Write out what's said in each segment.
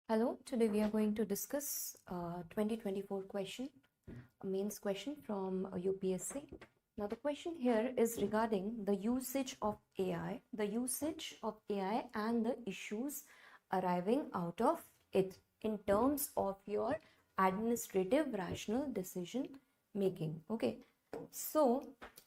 Hello, today we are going to discuss 2024 question, a mains question from UPSC. Now the question here is regarding the usage of AI, and the issues arriving out of it in terms of your administrative rational decision making. Okay, so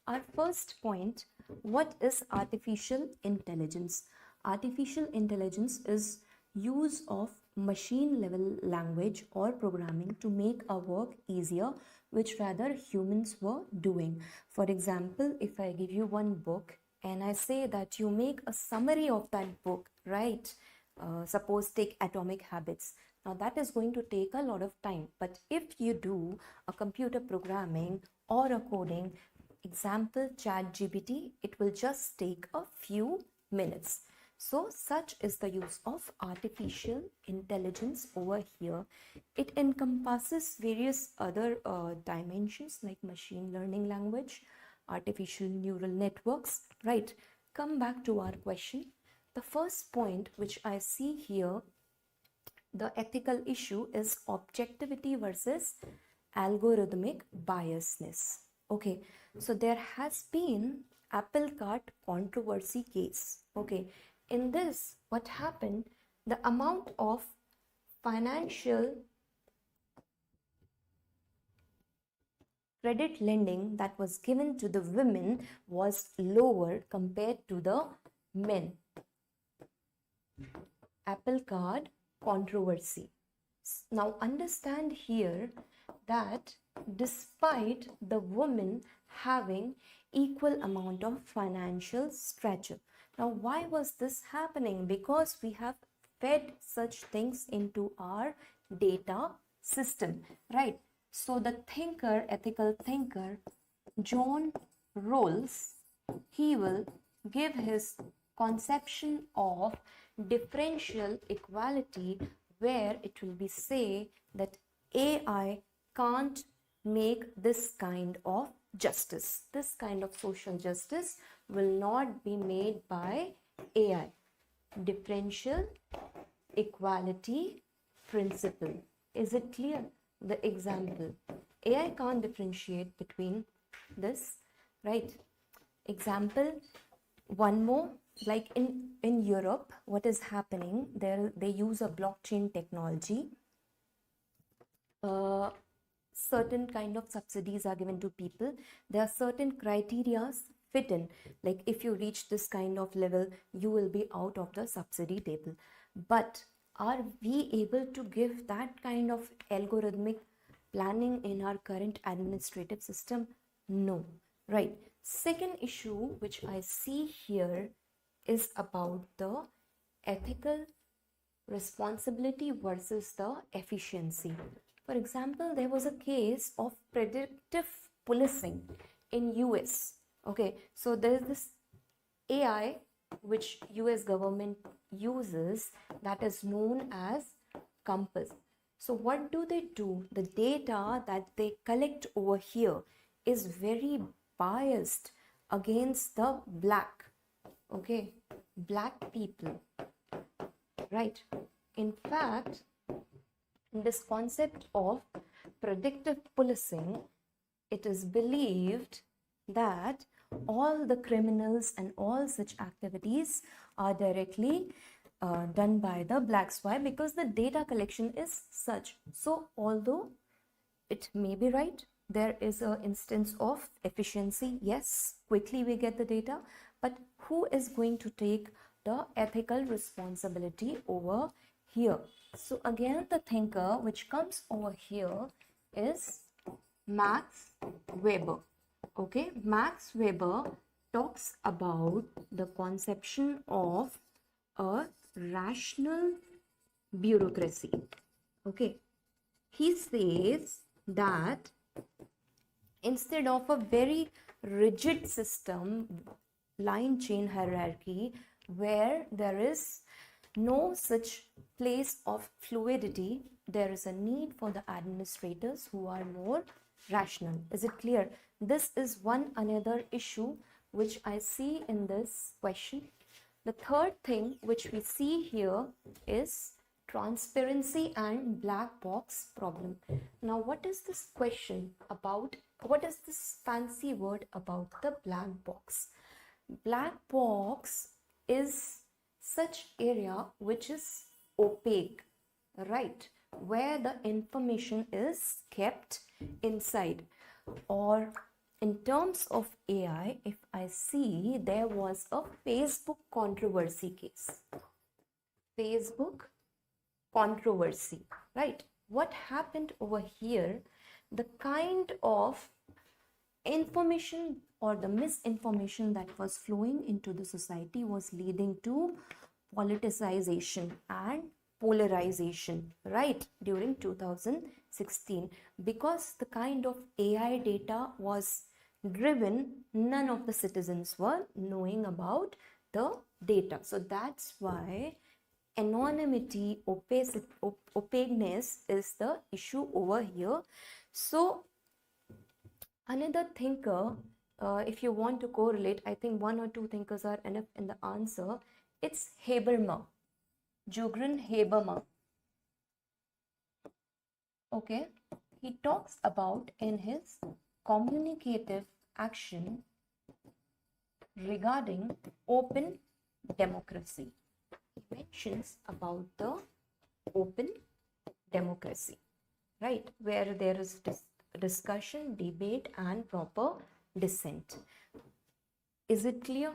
our first point, what is artificial intelligence? Artificial intelligence is use of machine level language or programming to make our work easier, which rather humans were doing. For example, if I give you one book and I say that you make a summary of that book, right? Suppose take Atomic Habits. Now that is going to take a lot of time, but if you do a computer programming or a coding, example ChatGPT, it will just take a few minutes. So such is the use of artificial intelligence over here. It encompasses various other dimensions like machine learning language, artificial neural networks, right? Come back to our question. The first point which I see here, the ethical issue is objectivity versus algorithmic biasness. Okay, so there has been apple cart controversy case. Okay, in this, what happened, the amount of financial credit lending that was given to the women was lower compared to the men. Apple cart controversy. Now understand here that despite the women having equal amount of financial stature. Now why was this happening? Because we have fed such things into our data system, right? So the thinker, ethical thinker, John Rawls, he will give his conception of differential equality, where it will be say that AI can't make this kind of justice. This kind of social justice will not be made by AI. Differential equality principle. Is it clear? The example. AI can't differentiate between this, right? Example, one more, like in Europe, what is happening there, they use a blockchain technology. Certain kind of subsidies are given to people. There are certain criteria fit in, like if you reach this kind of level, you will be out of the subsidy table. But are we able to give that kind of algorithmic planning in our current administrative system? No, right? Second issue which I see here is about the ethical responsibility versus the efficiency. For example, there was a case of predictive policing in US. Okay, so there is this AI which US government uses that is known as Compass. So what do? The data that they collect over here is very biased against the black people, right? In fact, this concept of predictive policing, it is believed that all the criminals and all such activities are directly done by the blacks. Why? Because the data collection is such. So although it may be right, there is an instance of efficiency. Yes, quickly we get the data, but who is going to take the ethical responsibility over here? So again, the thinker which comes over here is Max Weber. Okay, Max Weber talks about the conception of a rational bureaucracy. Okay, he says that instead of a very rigid system, line chain hierarchy, where there is no such place of fluidity, there is a need for the administrators who are more rational. Is it clear? This is one another issue which I see in this question. The third thing which we see here is transparency and black box problem. Now, what is this question about? What is this fancy word about the black box? Black box is such area which is opaque, right? Where the information is kept inside. Or in terms of AI, if I see, there was a Facebook controversy case. Facebook controversy, right? What happened over here? The kind of information or the misinformation that was flowing into the society was leading to politicization and polarization, right, during 2016. Because the kind of AI data was driven, none of the citizens were knowing about the data. So that's why anonymity, opaqueness is the issue over here. So another thinker, if you want to correlate, I think one or two thinkers are enough in the answer. It's Habermas, Jürgen Habermas. Okay, he talks about in his communicative action regarding open democracy. He mentions about the open democracy, right, where there is discussion, debate, and proper dissent. Is it clear?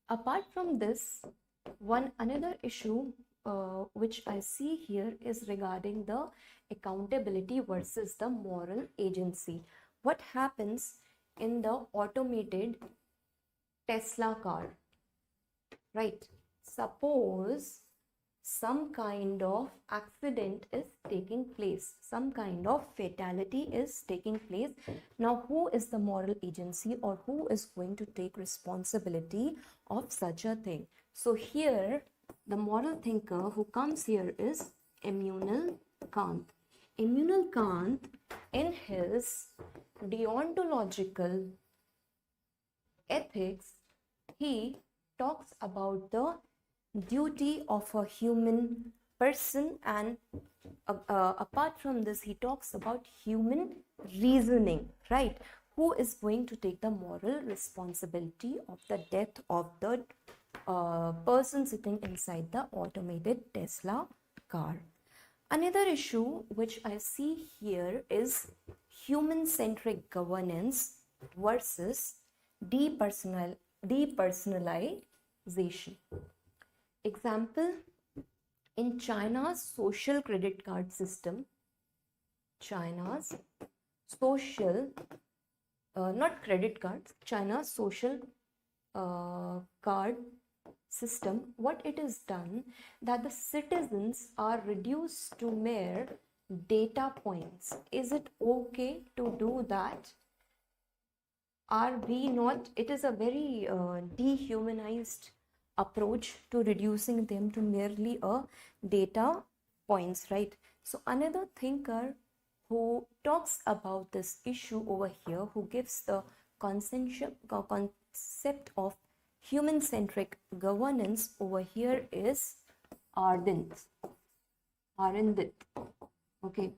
Apart from this, another issue which I see here is regarding the accountability versus the moral agency. What happens in the automated Tesla car, right? Suppose some kind of accident is taking place, some kind of fatality is taking place. Now, who is the moral agency, or who is going to take responsibility of such a thing? So here, the moral thinker who comes here is Immanuel Kant. Immanuel Kant, in his deontological ethics, he talks about the duty of a human person, and apart from this, he talks about human reasoning, right? Who is going to take the moral responsibility of the death of the person sitting inside the automated Tesla car? Another issue which I see here is human-centric governance versus depersonalization. Example, in China's social credit card system, China's social, not credit cards, China's social card system, what it is done, that the citizens are reduced to mere data points. Is it okay to do that? Are we not? It is a very dehumanized approach to reducing them to merely a data points, right? So another thinker who talks about this issue over here, who gives the concept of human-centric governance over here, is Arendth. Okay,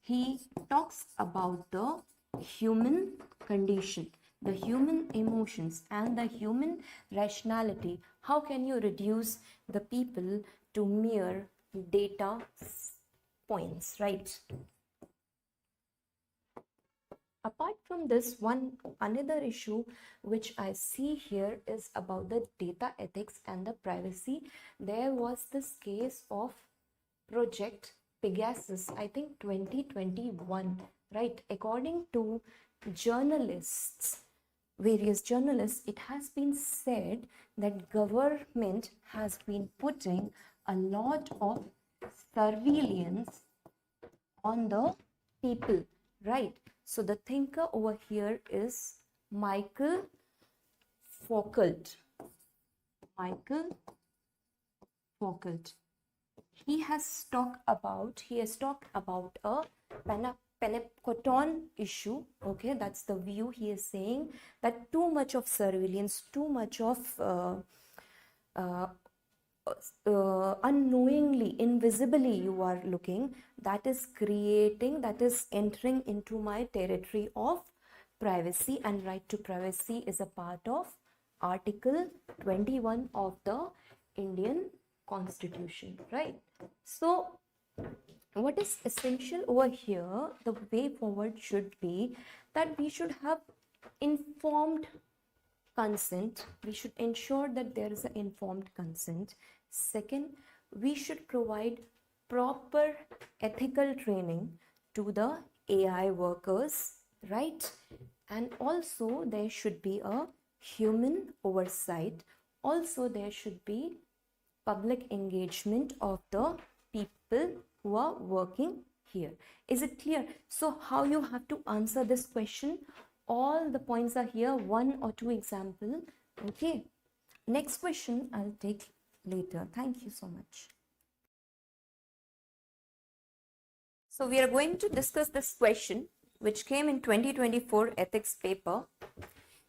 he talks about the human condition, the human emotions, and the human rationality. How can you reduce the people to mere data points, right? Apart from this, another issue which I see here is about the data ethics and the privacy. There was this case of Project Pegasus, I think 2021, right? According to journalists, various journalists, it has been said that government has been putting a lot of surveillance on the people, right? So the thinker over here is Michael Foucault. He has talked about a Panopticon issue. Okay, that's the view. He is saying that too much of surveillance, too much of unknowingly, invisibly you are looking, that is creating, that is entering into my territory of privacy, and right to privacy is a part of Article 21 of the Indian Constitution, right? So what is essential over here, the way forward should be that we should have informed consent. We should ensure that there is an informed consent. Second, we should provide proper ethical training to the AI workers, right? And also there should be a human oversight. Also there should be public engagement of the people who are working here. Is it clear? So how you have to answer this question? All the points are here, 1 or 2 example. Okay, next question I'll take later. Thank you so much. So we are going to discuss this question which came in 2024 ethics paper.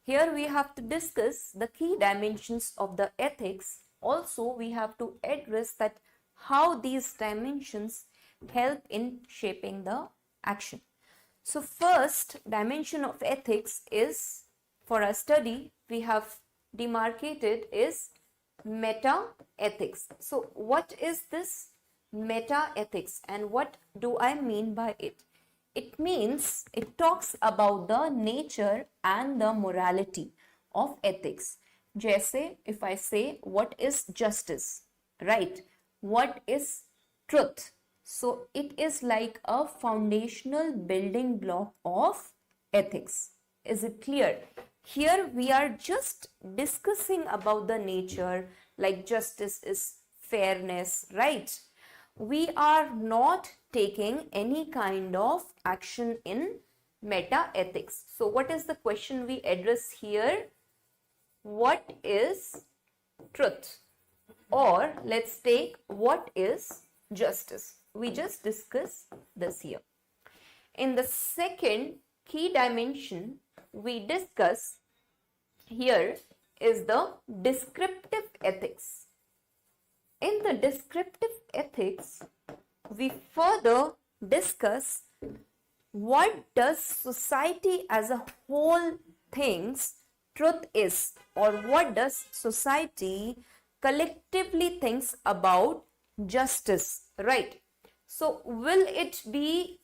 Here we have to discuss the key dimensions of the ethics. Also we have to address that how these dimensions help in shaping the action. So first dimension of ethics is, for our study, we have demarcated is meta ethics. So what is this meta ethics and what do I mean by it? It means it talks about the nature and the morality of ethics. Jaise, if I say what is justice, right? What is truth? So it is like a foundational building block of ethics. Is it clear? Here we are just discussing about the nature, like justice is fairness, right? We are not taking any kind of action in meta ethics. So what is the question we address here? What is truth? Or let's take what is justice. We just discuss this here. In the second key dimension we discuss here is the descriptive ethics. In the descriptive ethics, we further discuss what does society as a whole thinks truth is, or what does society collectively thinks about justice, right? So will it be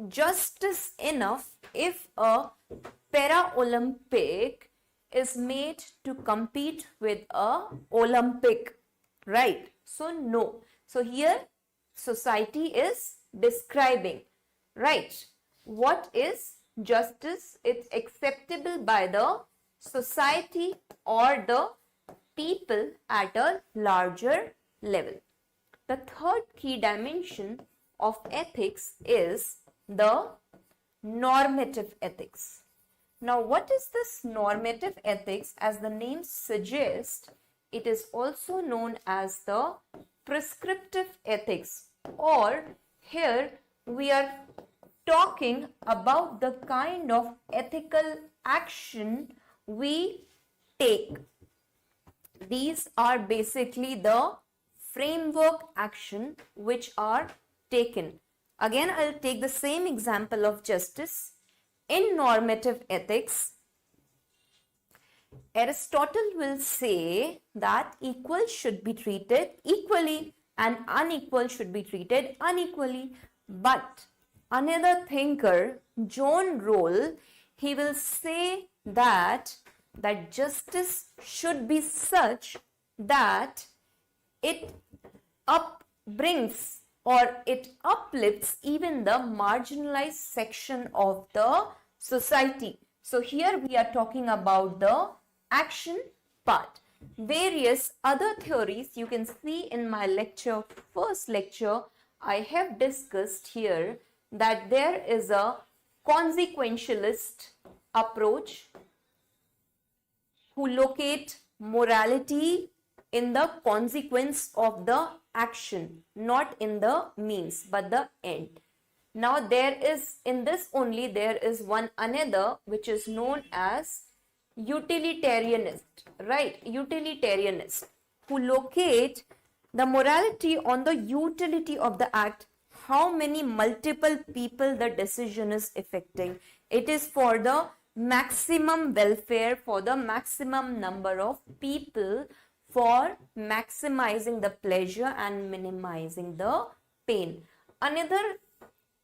justice enough if a para-Olympic is made to compete with a Olympic, right? So no. So here society is describing, right, what is justice. It's acceptable by the society or the people at a larger level. The third key dimension of ethics is the normative ethics. Now, what is this normative ethics? As the name suggests, it is also known as the prescriptive ethics, or here we are talking about the kind of ethical action we take. These are basically the framework action which are taken. Again, I'll take the same example of justice. In normative ethics, Aristotle will say that equal should be treated equally and unequal should be treated unequally. But another thinker, John Rawls, he will say that justice should be such that it upbrings or it uplifts even the marginalized section of the society. So here we are talking about the action part. Various other theories you can see in my lecture, first lecture, I have discussed here that there is a consequentialist approach who locate morality in the consequence of the action, not in the means but the end. Now there is, in this only there is one another which is known as utilitarianist, right? Utilitarianist, who locate the morality on the utility of the act, how many multiple people the decision is affecting. It is for the maximum welfare, for the maximum number of people, for maximizing the pleasure and minimizing the pain. Another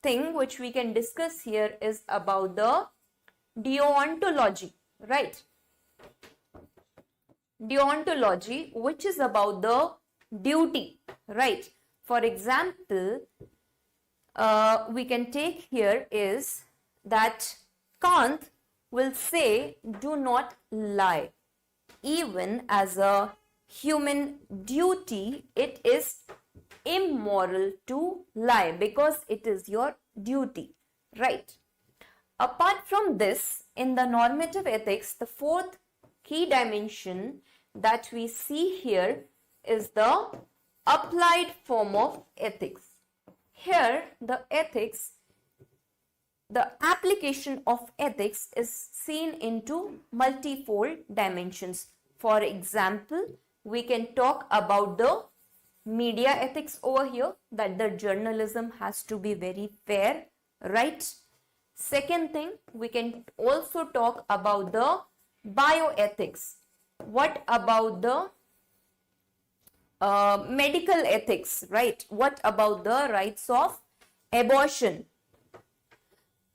thing which we can discuss here is about the deontology, right? Deontology, which is about the duty, right? For example, we can take here is that Kant will say, do not lie. Even as a human duty, it is immoral to lie because it is your duty, right? Apart from this, in the normative ethics, the fourth key dimension that we see here is the applied form of ethics. Here, the application of ethics is seen into multifold dimensions. For example, we can talk about the media ethics over here, that the journalism has to be very fair, right? Second thing, we can also talk about the bioethics. What about the medical ethics, right? What about the rights of abortion?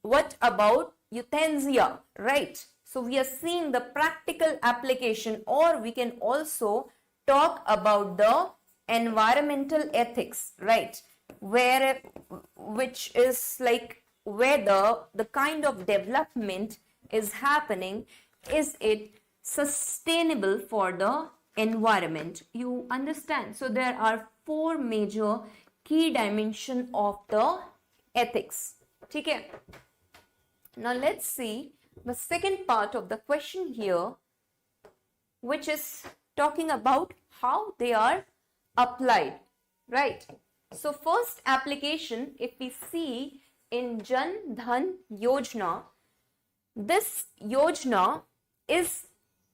What about euthanasia, right? So we are seeing the practical application, or we can also talk about the environmental ethics, right? Which is like whether the kind of development is happening, is it sustainable for the environment? You understand? So there are four major key dimensions of the ethics. Okay. Now let's see the second part of the question here, which is talking about how they are applied, right? So first application, if we see in Jan Dhan Yojana, this Yojana is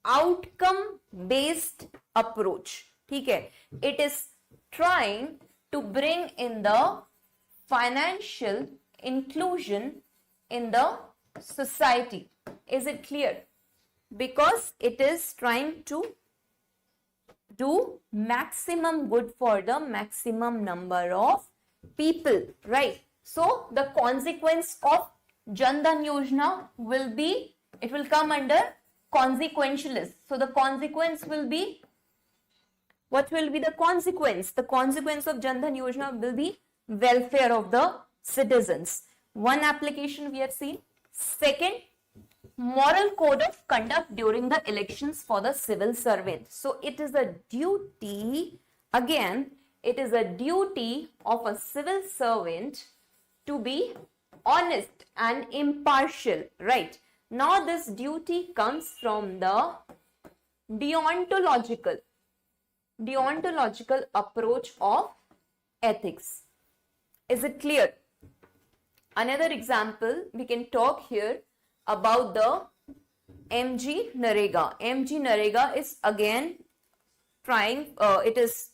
outcome based approach. Okay, it is trying to bring in the financial inclusion in the society. Is it clear? Because it is trying to do maximum good for the maximum number of people, right? So the consequence of Jan Dhan Yojana will be, it will come under consequentialist. So the consequence will be, what will be the consequence? The consequence of Jan Dhan Yojana will be welfare of the citizens. One application we have seen. Second, moral code of conduct during the elections for the civil servant. So it is a duty, again, it is a duty of a civil servant to be honest and impartial, right? Now this duty comes from the deontological approach of ethics. Is it clear? Another example, we can talk here about the MG Narega. MG Narega is again trying, it is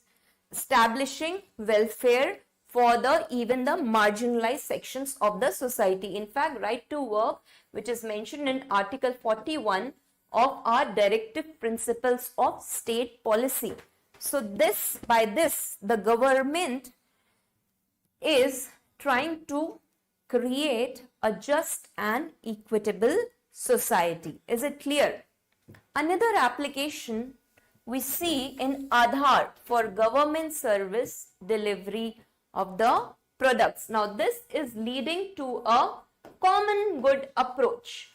establishing welfare for the even the marginalized sections of the society. In fact, right to work, which is mentioned in Article 41 of our directive principles of state policy. So this, by this, the government is trying to create a just and equitable society. Is it clear? Another application we see in Aadhaar for government service delivery of the products. Now this is leading to a common good approach.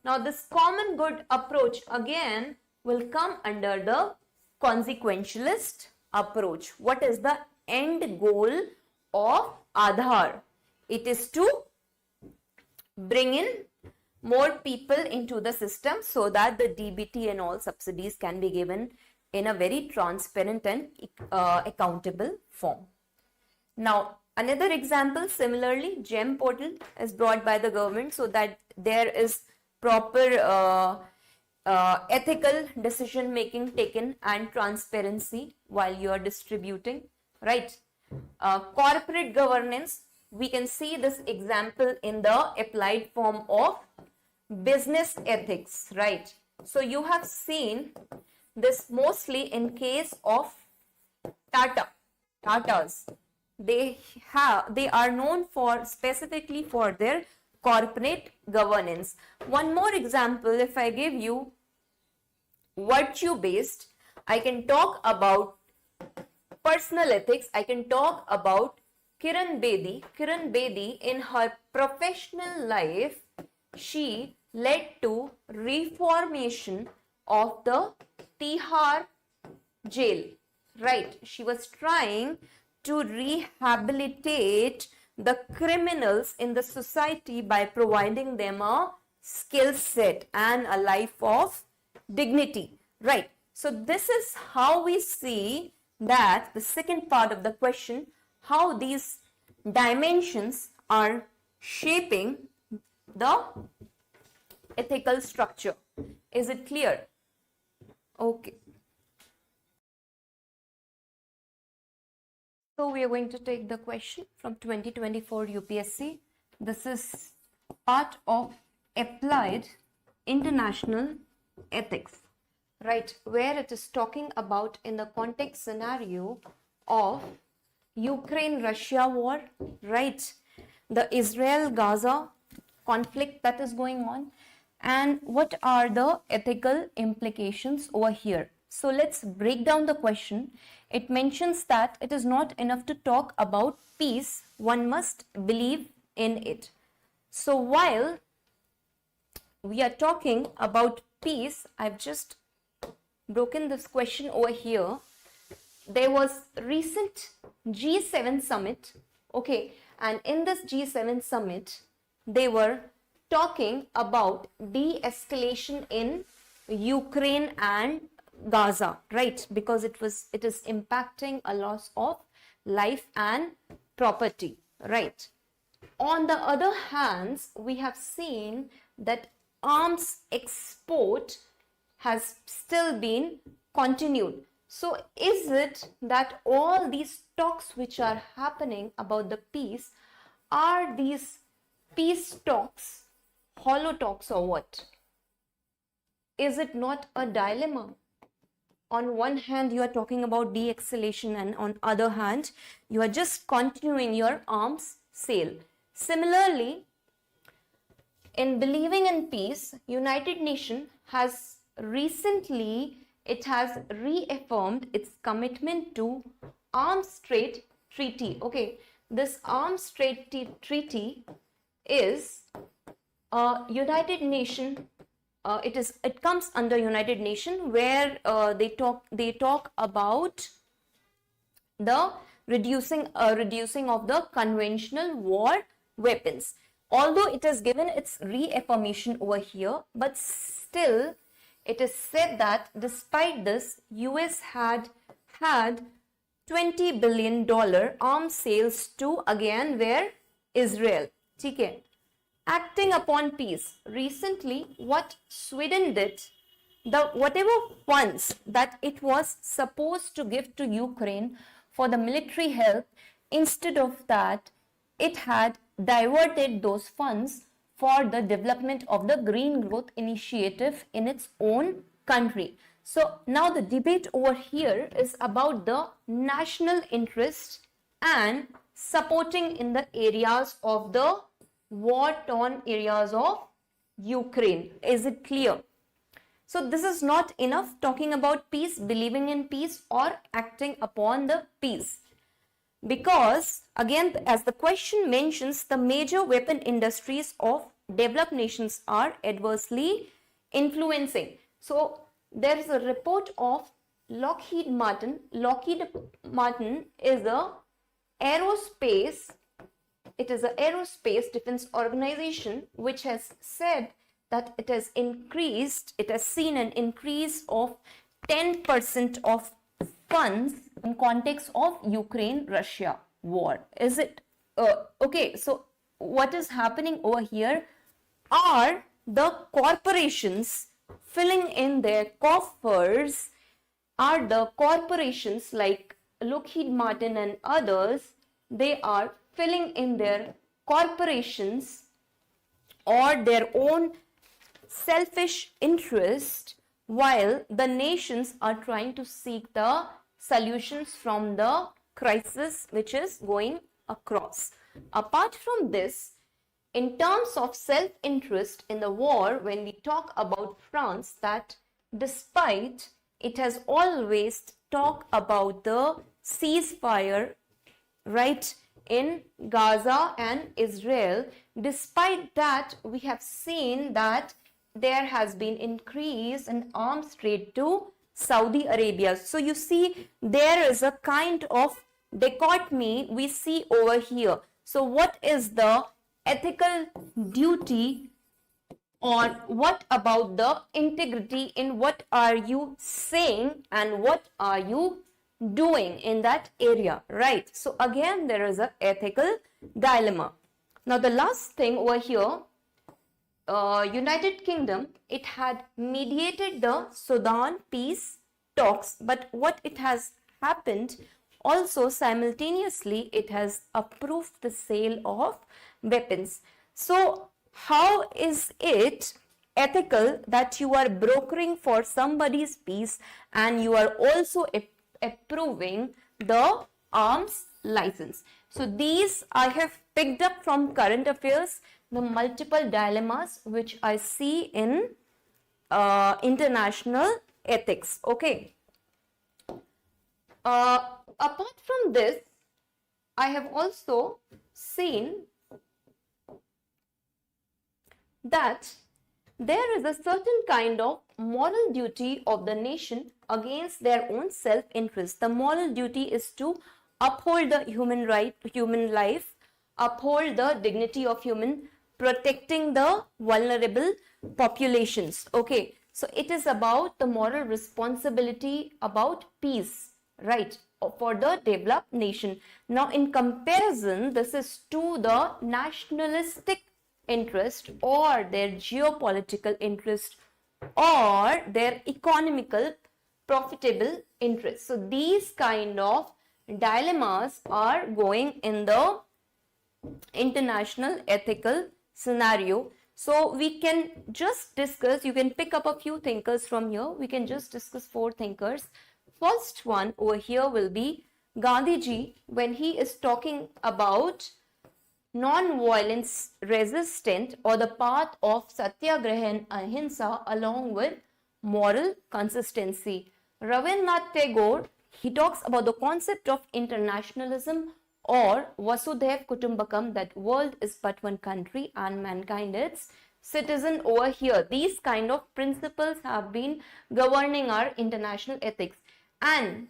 Now this common good approach again will come under the consequentialist approach. What is the end goal of Aadhaar? It is to bring in more people into the system so that the DBT and all subsidies can be given in a very transparent and accountable form. Now, another example, similarly, GEM portal is brought by the government so that there is proper ethical decision making taken and transparency while you are distributing, right? Corporate governance, we can see this example in the applied form of business ethics, right? So you have seen this mostly in case of Tatas. They are known for specifically for their corporate governance. One more example, if I give you virtue based, I can talk about personal ethics. I can talk about Kiran Bedi. Kiran Bedi, in her professional life, she led to reformation of the Tihar jail, right? She was trying to rehabilitate the criminals in the society by providing them a skill set and a life of dignity, right? So this is how we see that the second part of the question, how these dimensions are shaping the ethical structure. Is it clear? Okay. So we are going to take the question from 2024 UPSC. This is part of applied international ethics, right? Where it is talking about in the context scenario of Ukraine-Russia war, right? The Israel-Gaza conflict that is going on, and what are the ethical implications over here. So let's break down the question. It mentions that it is not enough to talk about peace, one must believe in it. So while we are talking about peace, I've just broken this question over here. There was recent G7 summit, okay, and in this G7 summit, they were talking about de-escalation in Ukraine and Gaza, right? Because it is impacting a loss of life and property, right? On the other hand, we have seen that arms export has still been continued. So is it that all these talks which are happening about the peace, are these peace talks hollow talks or what? Is it not a dilemma? On one hand, you are talking about de-escalation, and on other hand, you are just continuing your arms sale. Similarly, in believing in peace, United Nations has recently, it has reaffirmed its commitment to Arms Trade Treaty. Okay, this Arms Trade Treaty is United Nations. It comes under United Nations, where they talk about the reducing of the conventional war weapons. Although it is given its reaffirmation over here, but still it is said that despite this, US had $20 billion arms sales to again where Israel. Okay. Acting upon peace. Recently, what Sweden did, whatever funds that it was supposed to give to Ukraine for the military help, instead of that, it had diverted those funds for the development of the Green Growth Initiative in its own country. So now the debate over here is about the national interest and supporting in the areas of the war-torn areas of Ukraine. Is it clear? So this is not enough talking about peace, believing in peace, or acting upon the peace. Because again, as the question mentions, the major weapon industries of developed nations are adversely influencing. So there is a report of Lockheed Martin. Lockheed Martin is a aerospace. It is an aerospace defense organization which has said that it has seen an increase of 10% of funds in context of Ukraine-Russia war. Is it? Okay, so what is happening over here are the corporations filling in their coffers are the corporations like Lockheed Martin and others. They are filling in their corporations or their own selfish interest, while the nations are trying to seek the solutions from the crisis which is going across. Apart from this, in terms of self-interest in the war, when we talk about France, that despite it has always talked about the ceasefire, right, in Gaza and Israel, despite that we have seen that there has been increase in arms trade to Saudi Arabia. So you see there is a kind of dichotomy we see over here. So what is the ethical duty, or what about the integrity in what are you saying and what are you doing in that area, right? So again there is a ethical dilemma. Now the last thing over here, United Kingdom, it had mediated the Sudan peace talks, but what it has happened also simultaneously it has approved the sale of weapons. So how is it ethical that you are brokering for somebody's peace and you are also approving the arms license? So these I have picked up from current affairs, the multiple dilemmas which I see in international ethics. Okay. Apart from this, I have also seen that there is a certain kind of moral duty of the nation against their own self-interest. The moral duty is to uphold the human life, uphold the dignity of human, protecting the vulnerable populations. Okay, so it is about the moral responsibility about peace, right, for the developed nation. Now in comparison, this is to the nationalistic interest or their geopolitical interest or their economical profitable interest. So these kind of dilemmas are going in the international ethical scenario. So we can just discuss, you can pick up a few thinkers from here. We can just discuss 4 thinkers. First one over here will be Gandhiji, when he is talking about non-violence resistant or the path of satyagraha and ahimsa along with moral consistency. Rabindranath Tagore, he talks about the concept of internationalism or Vasudhaiv Kutumbakam, that world is but one country and mankind its citizen over here. These kind of principles have been governing our international ethics. And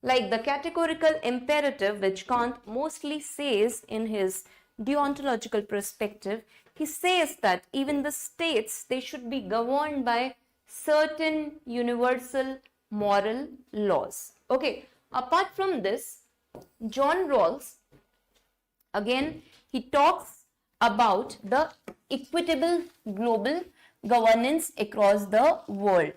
like the categorical imperative which Kant mostly says in his deontological perspective, he says that even the states, they should be governed by certain universal moral laws. Okay, apart from this, John Rawls, again, he talks about the equitable global governance across the world.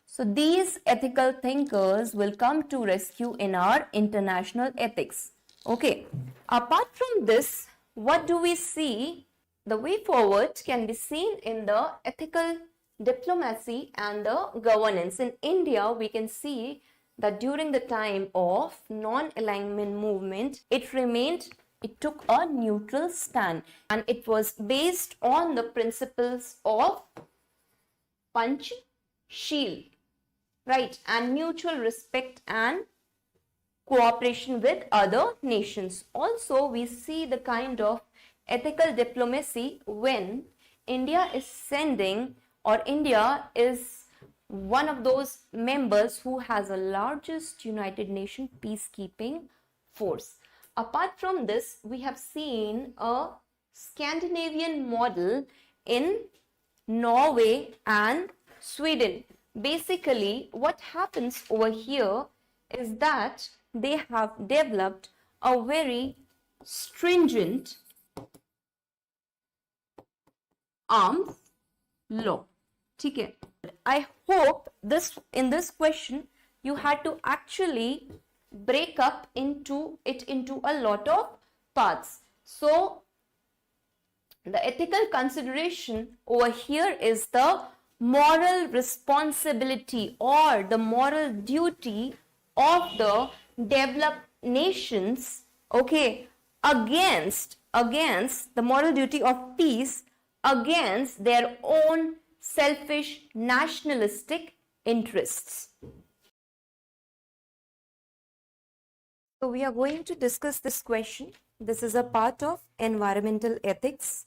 So these ethical thinkers will come to rescue in our international ethics. Okay, apart from this, what do we see? The way forward can be seen in the ethical diplomacy and the governance. In India, we can see that during the time of non-alignment movement, it took a neutral stand, and it was based on the principles of Panchsheel, right, and mutual respect and cooperation with other nations. Also, we see the kind of ethical diplomacy when India is sending, or India is one of those members who has the largest United Nations peacekeeping force. Apart from this, we have seen a Scandinavian model in Norway and Sweden. Basically, what happens over here is that they have developed a very stringent arms law. ठीक है? I hope in this question you had to actually break up into a lot of parts. So the ethical consideration over here is the moral responsibility or the moral duty of the developed nations, okay, against the moral duty of peace against their own selfish nationalistic interests. So we are going to discuss this question. This is a part of environmental ethics.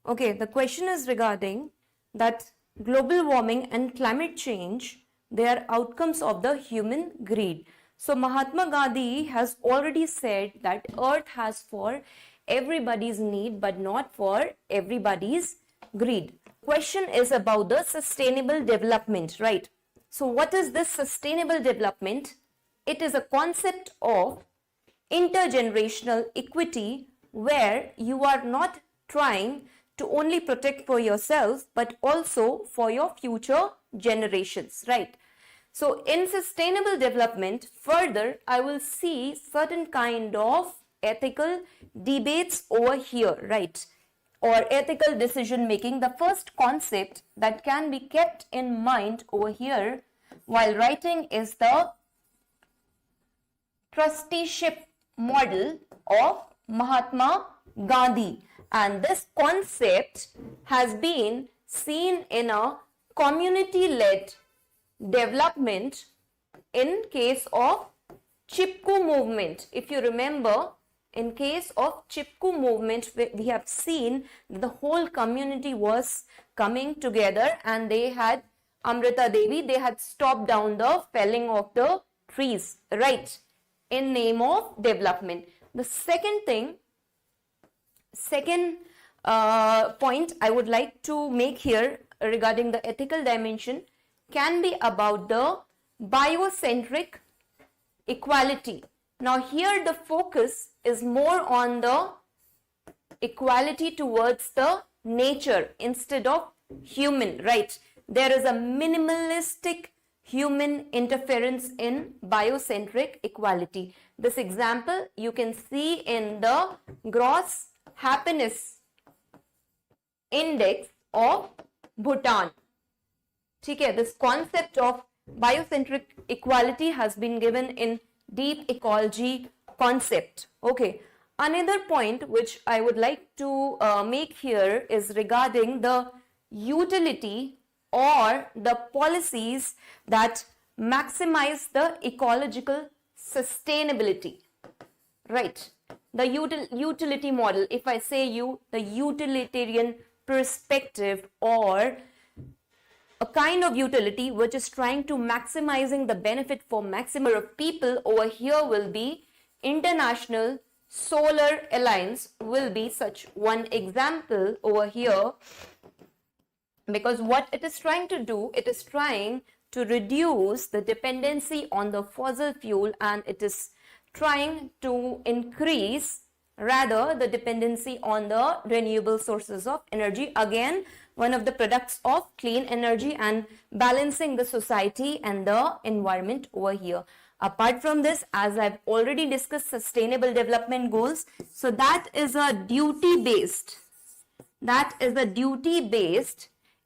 Okay, the question is regarding that global warming and climate change, they are outcomes of the human greed. So Mahatma Gandhi has already said that earth has for everybody's need but not for everybody's greed. Question is about the sustainable development, right? So what is this sustainable development? It is a concept of intergenerational equity where you are not trying to only protect for yourself but also for your future generations, right? So in sustainable development, further I will see certain kind of ethical debates over here, right? Or ethical decision making. The first concept that can be kept in mind over here while writing is the trusteeship model of Mahatma Gandhi, and this concept has been seen in a community-led development in case of Chipko movement. If you remember, in case of Chipko movement, we have seen the whole community was coming together and they had Amrita Devi, they had stopped down the felling of the trees, right, in name of development. The second point I would like to make here regarding the ethical dimension can be about the biocentric equality. Now here the focus is more on the equality towards the nature instead of human, right? There is a minimalistic human interference in biocentric equality. This example you can see in the gross happiness index of Bhutan. Okay, this concept of biocentric equality has been given in deep ecology concept. Okay, another point which I would like to make here is regarding the utility or the policies that maximize the ecological sustainability, right? The utility model, if I say the utilitarian perspective or a kind of utility which is trying to maximizing the benefit for maximum number of people, over here will be International Solar Alliance will be such one example over here, because what it is trying to do, it is trying to reduce the dependency on the fossil fuel and it is trying to increase rather the dependency on the renewable sources of energy. Again, one of the products of clean energy and balancing the society and the environment over here. Apart from this, as I've already discussed, sustainable development goals. So that is a duty-based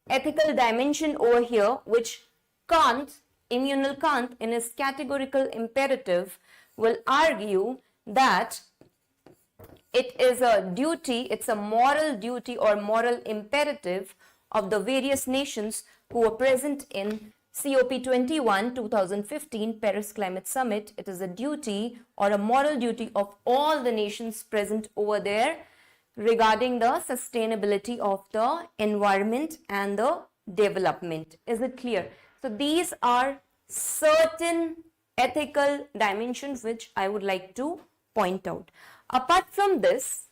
ethical dimension over here, which Immanuel Kant in his categorical imperative will argue that it is a duty, it's a moral duty or moral imperative of the various nations who were present in COP21 2015 Paris Climate Summit. It is a duty or a moral duty of all the nations present over there regarding the sustainability of the environment and the development. Is it clear? So these are certain ethical dimensions which I would like to point out. Apart from this,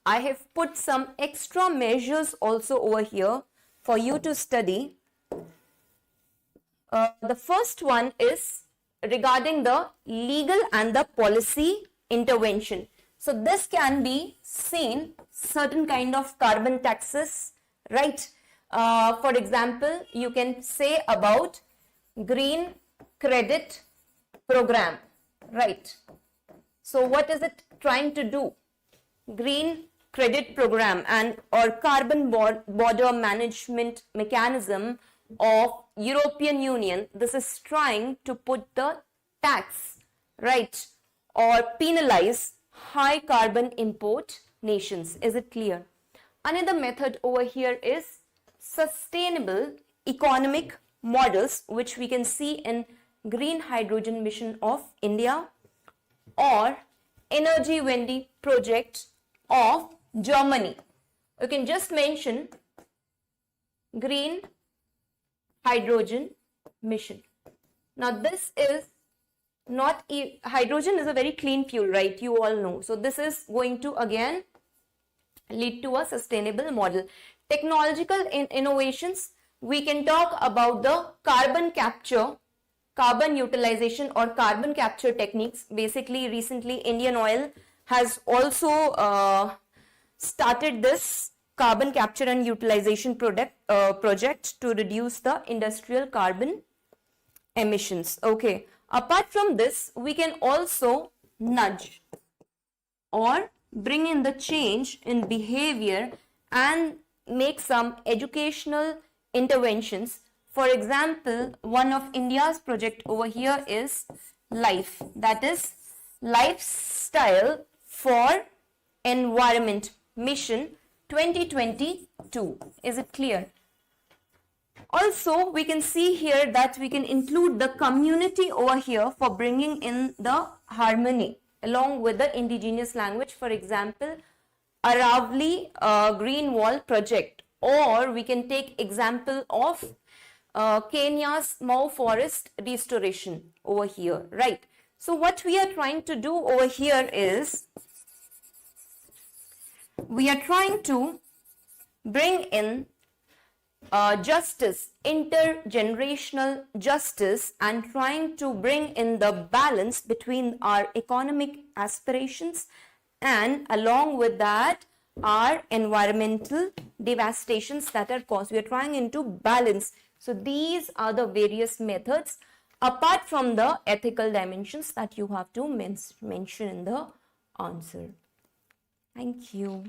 I have put some extra measures also over here for you to study. The first one is regarding the legal and the policy intervention. So this can be seen certain kind of carbon taxes, right? For example, you can say about green credit program, right? So what is it trying to do? Green credit program and or carbon border management mechanism of European Union. This is trying to put the tax, right, or penalize high carbon import nations. Is it clear? Another method over here is sustainable economic models, which we can see in green hydrogen mission of India or energy Wendy project of Germany. You can just mention green hydrogen mission. Now this is not hydrogen is a very clean fuel, right? You all know. So this is going to again lead to a sustainable model. Technological innovations, we can talk about the carbon capture, carbon utilization or carbon capture techniques. Basically, recently Indian Oil has also started this carbon capture and utilization project to reduce the industrial carbon emissions. Okay. Apart from this, we can also nudge or bring in the change in behavior and make some educational interventions. For example, one of India's project over here is LIFE, that is Lifestyle for Environment Mission 2022. Is it clear? Also, we can see here that we can include the community over here for bringing in the harmony along with the indigenous language. For example, Aravali Green Wall project, or we can take example of Kenya's Mau forest restoration over here, right? So what we are trying to do over here is we are trying to bring in justice, intergenerational justice, and trying to bring in the balance between our economic aspirations and along with that our environmental devastations that are caused. We are trying to balance. So these are the various methods apart from the ethical dimensions that you have to mention in the answer. Thank you.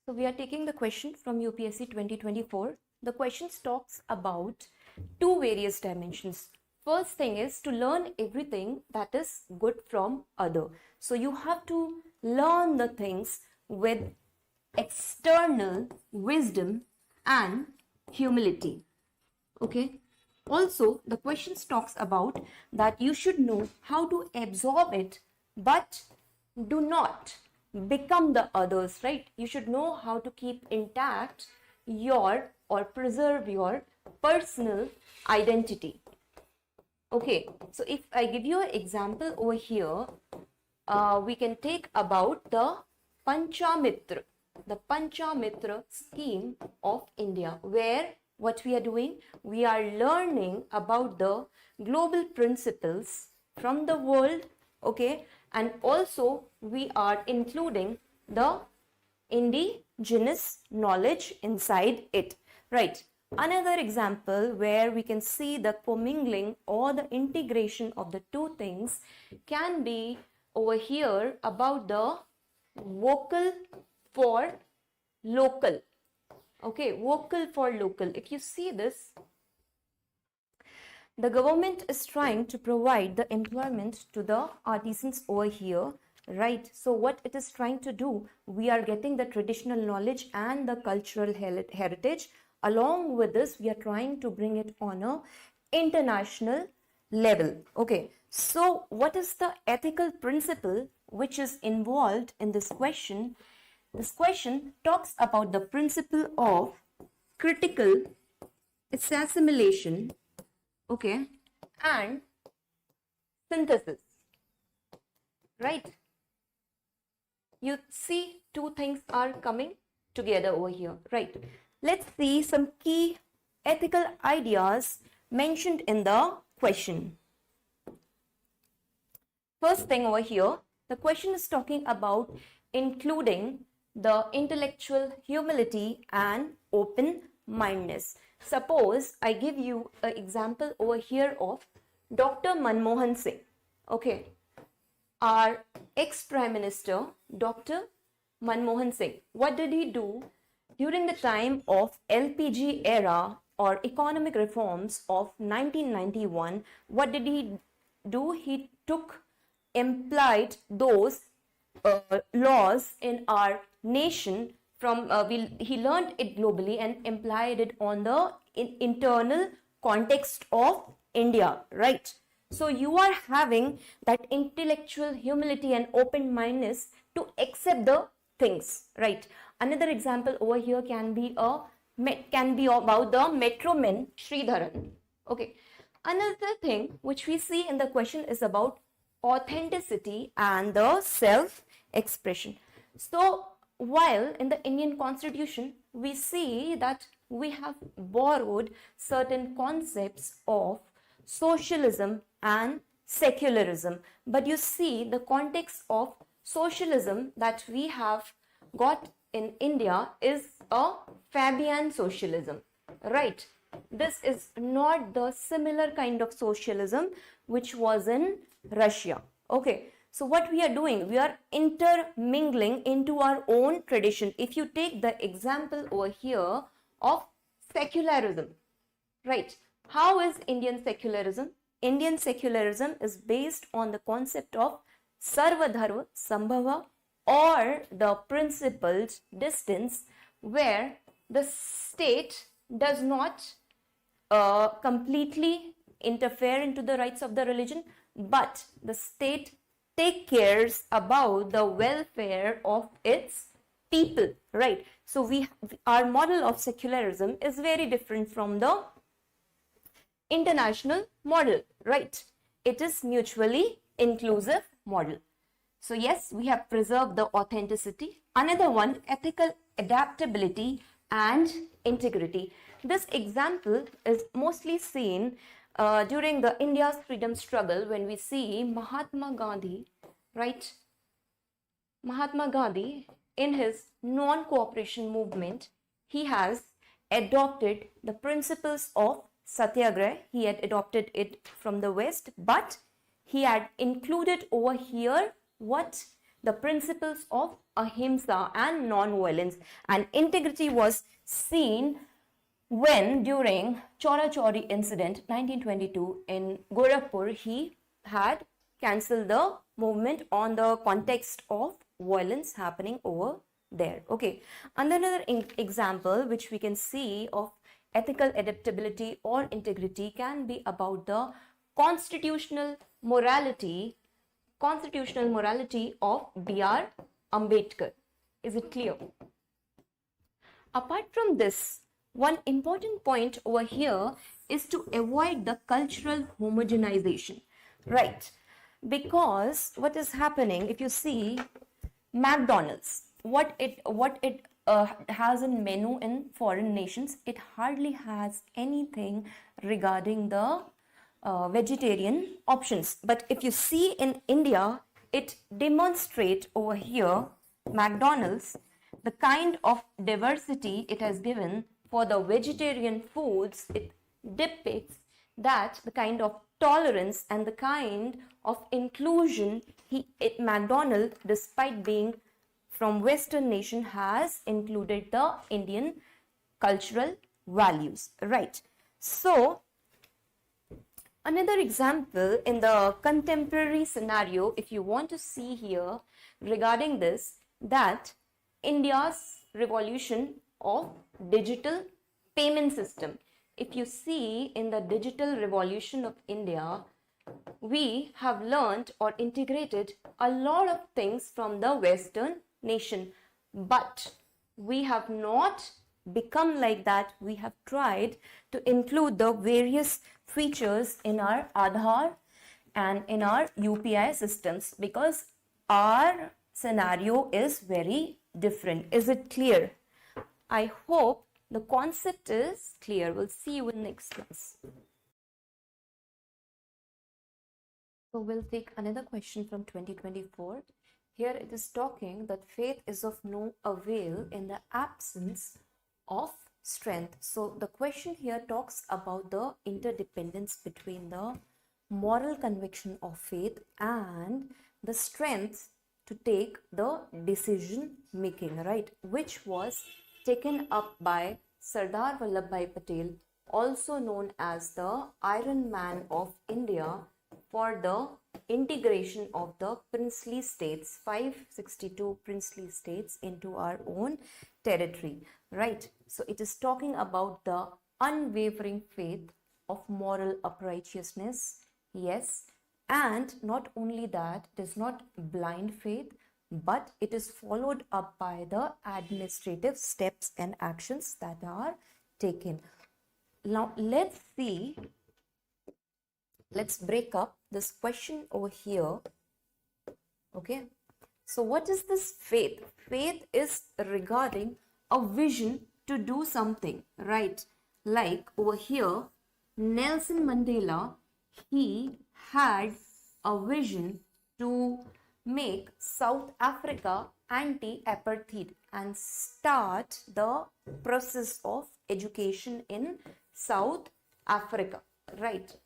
So we are taking the question from UPSC 2024. The question talks about two various dimensions. First thing is to learn everything that is good from other. So you have to learn the things with external wisdom and humility. Okay. Also, the question talks about that you should know how to absorb it, but do not become the others, right? You should know how to keep intact your or preserve your personal identity. Okay, so if I give you an example over here, we can take about the Panchamitra scheme of India, where what we are doing, we are learning about the global principles from the world, okay, and also we are including the indigenous knowledge inside it, right? Another example where we can see the commingling or the integration of the two things can be over here about the vocal for local. Okay, vocal for local. If you see this, the government is trying to provide the employment to the artisans over here, right? So what it is trying to do, we are getting the traditional knowledge and the cultural heritage. Along with this, we are trying to bring it on a international level. Okay, so what is the ethical principle which is involved in this question? This question talks about the principle of critical assimilation, okay, and synthesis, right? You see two things are coming together over here, right? Let's see some key ethical ideas mentioned in the question. First thing over here, the question is talking about including the intellectual humility and open-mindedness. Suppose I give you an example over here of Dr. Manmohan Singh. Okay, our ex-Prime Minister, Dr. Manmohan Singh. What did he do during the time of LPG era or economic reforms of 1991? What did he do? He implied those laws in our nation from he learned it globally and applied it on the internal context of India, right? So you are having that intellectual humility and open-mindedness to accept the things, right? Another example over here can be about the Metroman Sridharan. Okay. Another thing which we see in the question is about authenticity and the self-expression. So while in the Indian Constitution we see that we have borrowed certain concepts of socialism and secularism, but you see the context of socialism that we have got in India is a Fabian socialism, right? This is not the similar kind of socialism which was in Russia. Okay, so what we are doing, we are intermingling into our own tradition. If you take the example over here of secularism, right? How is Indian secularism? Indian secularism is based on the concept of Sarvadharma Sambhava, or the principled distance, where the state does not completely interfere into the rights of the religion, but the state take cares about the welfare of its people, right? So our model of secularism is very different from the international model, right? It is mutually inclusive model. So yes, we have preserved the authenticity. Another one, ethical adaptability and integrity. This example is mostly seen during the India's freedom struggle, when we see Mahatma Gandhi, right? Mahatma Gandhi, in his non-cooperation movement, he has adopted the principles of Satyagraha. He had adopted it from the West, but he had included over here what? The principles of ahimsa and non-violence. And integrity was seen when during Chora Chori incident 1922 in Gorakhpur, he had cancelled the movement on the context of violence happening over there. Okay, another example which we can see of ethical adaptability or integrity can be about the constitutional morality of B.R. Ambedkar. Is it clear? Apart from this, one important point over here is to avoid the cultural homogenization, right? Because what is happening, if you see McDonald's, what it has in menu in foreign nations, it hardly has anything regarding the vegetarian options. But if you see in India, it demonstrates over here, McDonald's, the kind of diversity it has given for the vegetarian foods. It depicts that the kind of tolerance and the kind of inclusion McDonald's, despite being from Western nation, has included the Indian cultural values, right? So another example in the contemporary scenario, if you want to see here regarding this, that India's revolution of digital payment system. If you see in the digital revolution of India, we have learned or integrated a lot of things from the Western nation, but we have not become like that. We have tried to include the various features in our Aadhaar and in our UPI systems, because our scenario is very different. Is it clear? I hope the concept is clear. We'll see you in next class. So we'll take another question from 2024. here it is talking that faith is of no avail in the absence of strength. So the question here talks about the interdependence between the moral conviction of faith and the strength to take the decision making, right, which was taken up by Sardar Vallabhbhai Patel, also known as the Iron Man of India, for the integration of the princely states, 562 princely states, into our own territory, right? So it is talking about the unwavering faith of moral uprightness, yes, and not only that, it is not blind faith, but it is followed up by the administrative steps and actions that are taken. Now let's see, let's break up this question over here. Okay, so what is this faith? Faith is regarding a vision to do something, right? Like over here, Nelson Mandela, he had a vision to make South Africa anti-apartheid and start the process of education in South Africa, right?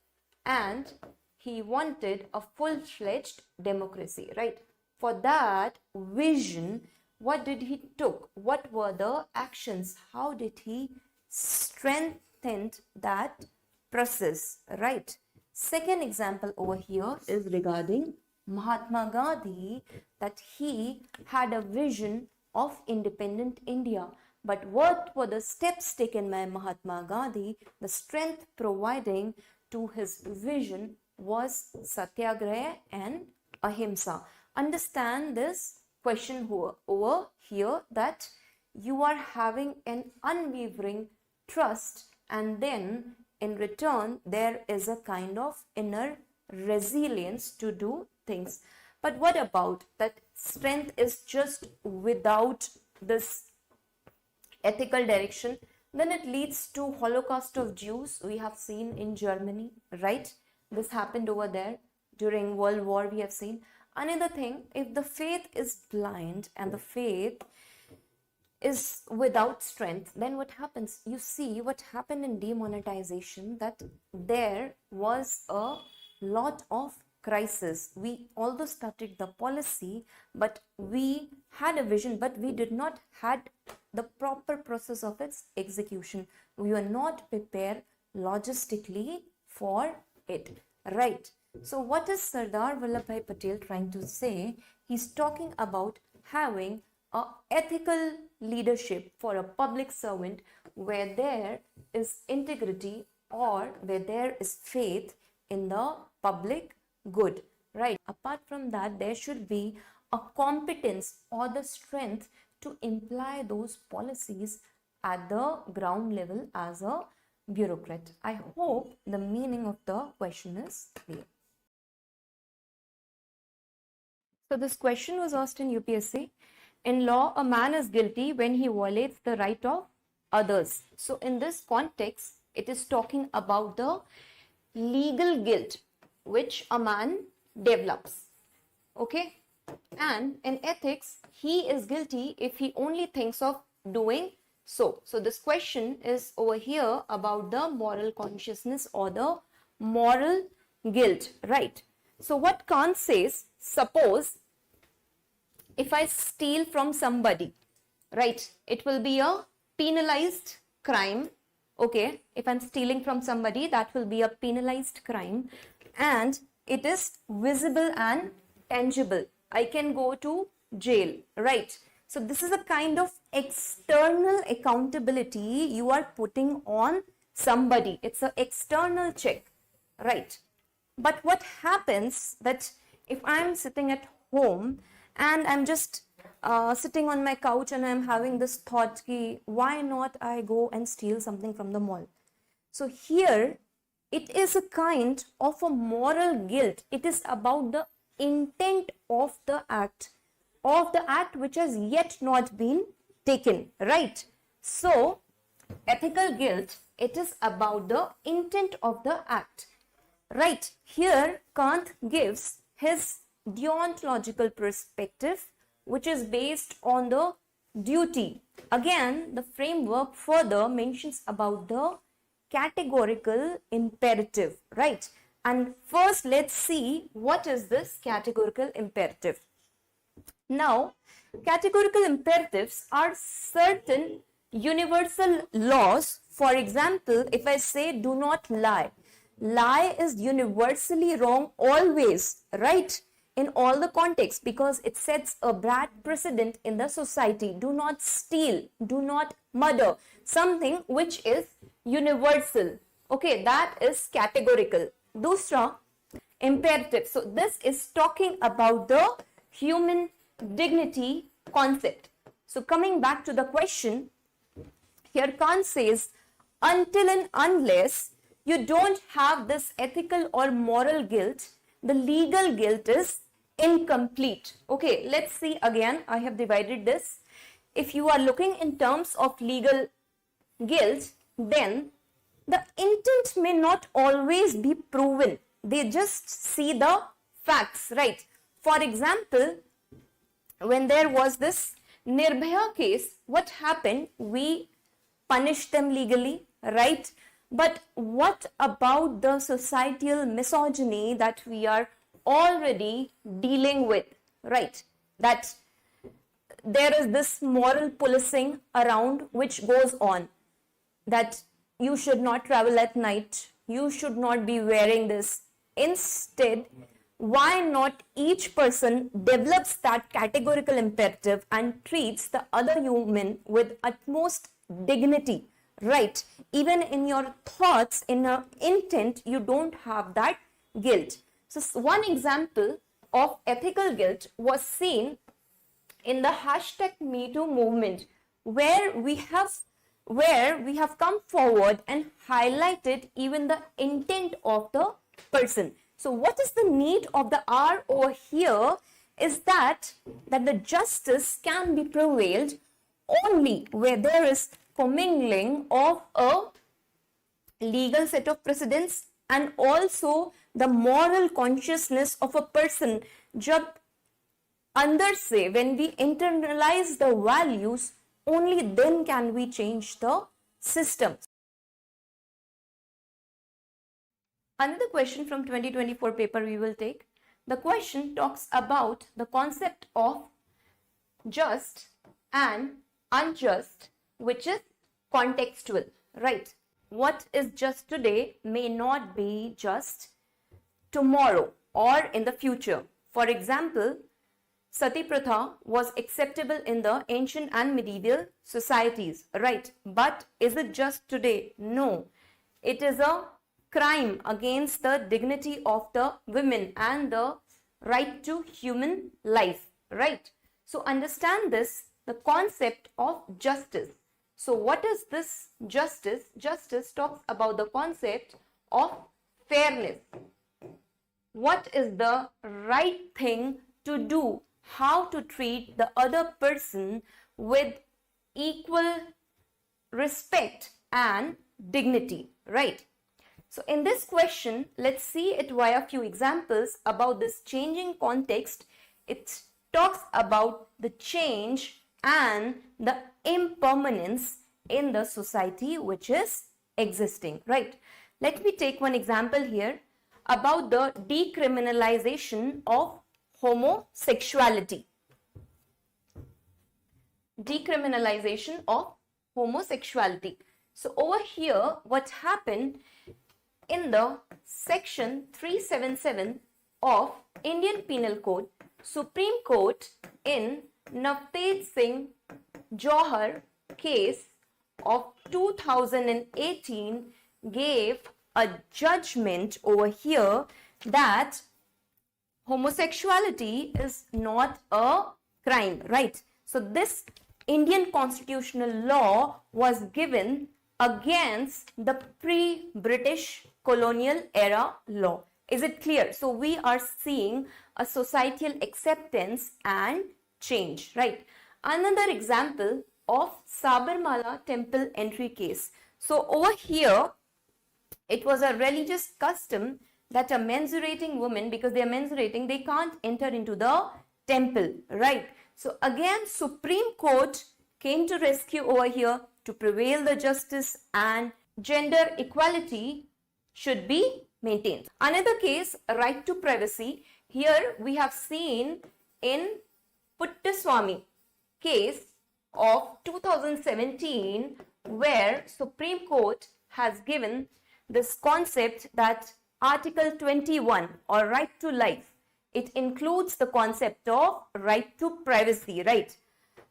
And he wanted a full-fledged democracy, right? For that vision, what did he took? What were the actions? How did he strengthen that process, right? Second example over here is regarding Mahatma Gandhi, that he had a vision of independent India. But what were the steps taken by Mahatma Gandhi? The strength providing to his vision was Satyagraha and Ahimsa. Understand this question over here, that you are having an unwavering trust, and then in return there is a kind of inner resilience to do things. But what about that strength is just without this ethical direction? Then it leads to Holocaust of Jews, we have seen in Germany, right? This happened over there during World War, we have seen. Another thing, if the faith is blind and the faith is without strength, then what happens? You see what happened in demonetization, that there was a lot of crisis. We although started the policy, but we had a vision, but we did not had the proper process of its execution. We were not prepared logistically for it, right? So what is Sardar Vallabhbhai Patel trying to say? He's talking about having a ethical leadership for a public servant, where there is integrity or where there is faith in the public good, right? Apart from that, there should be a competence or the strength to imply those policies at the ground level as a bureaucrat. I hope the meaning of the question is clear. So this question was asked in UPSC. In law, a man is guilty when he violates the right of others. So in this context, it is talking about the legal guilt which a man develops. Okay? And in ethics, he is guilty if he only thinks of doing so. So this question is over here about the moral consciousness or the moral guilt, right? So what Kant says, suppose if I steal from somebody, right, it will be a penalized crime. Okay, if I'm stealing from somebody, that will be a penalized crime, and it is visible and tangible. I can go to jail, right? So this is a kind of external accountability you are putting on somebody. It's an external check, right? But what happens that if I'm sitting at home and I'm just sitting on my couch and I'm having this thought, ki, why not I go and steal something from the mall? So here it is a kind of a moral guilt. It is about the intent of the act which has yet not been taken, right? So ethical guilt, it is about the intent of the act, right? Here Kant gives his deontological perspective, which is based on the duty. Again, the framework further mentions about the categorical imperative, right? And first, let's see what is this categorical imperative. Now, categorical imperatives are certain universal laws. For example, if I say do not lie, lie is universally wrong always, right? In all the contexts, because it sets a bad precedent in the society. Do not steal, do not murder, something which is universal. Okay, that is categorical. Dusra, imperative. So this is talking about the human dignity concept. So coming back to the question, here Kant says, until and unless you don't have this ethical or moral guilt, the legal guilt is incomplete. Okay, let's see again. I have divided this. If you are looking in terms of legal guilt, then the intent may not always be proven. They just see the facts, right? For example, when there was this Nirbhaya case, what happened? We punished them legally, right? But what about the societal misogyny that we are already dealing with, right? That there is this moral policing around which goes on, that you should not travel at night, you should not be wearing this. Instead, why not each person develops that categorical imperative and treats the other human with utmost dignity, right? Even in your thoughts, in your intent, you don't have that guilt. So one example of ethical guilt was seen in the #MeToo movement, where we have come forward and highlighted even the intent of the person. So what is the need of the hour over here is that the justice can be prevailed only where there is commingling of a legal set of precedents and also the moral consciousness of a person. Jab andar se, when we internalize the values, only then can we change the system. Another question from 2024 paper we will take. The question talks about the concept of just and unjust, which is contextual, right? What is just today may not be just tomorrow or in the future. For example, Sati Pratha was acceptable in the ancient and medieval societies, right? But is it just today? No. It is a crime against the dignity of the women and the right to human life, right? So understand this, the concept of justice. So what is this justice? Justice talks about the concept of fairness. What is the right thing to do? How to treat the other person with equal respect and dignity, right? So in this question, let's see it via a few examples about this changing context. It talks about the change and the impermanence in the society which is existing, right? Let me take one example here about the decriminalization of homosexuality. Decriminalization of homosexuality. So over here, what happened in the section 377 of Indian Penal Code, Supreme Court in Navtej Singh Johar case of 2018 gave a judgment over here that homosexuality is not a crime, right? So this Indian constitutional law was given against the pre-British colonial era law. Is it clear? So we are seeing a societal acceptance and change, right? Another example of Sabarmala temple entry case. So over here, it was a religious custom that a mensurating woman, because they are mensurating, they can't enter into the temple, right? So again, Supreme Court came to rescue over here to prevail the justice, and gender equality should be maintained. Another case, right to privacy. Here we have seen in Puttaswamy case of 2017, where Supreme Court has given this concept that Article 21, or right to life, it includes the concept of right to privacy, right?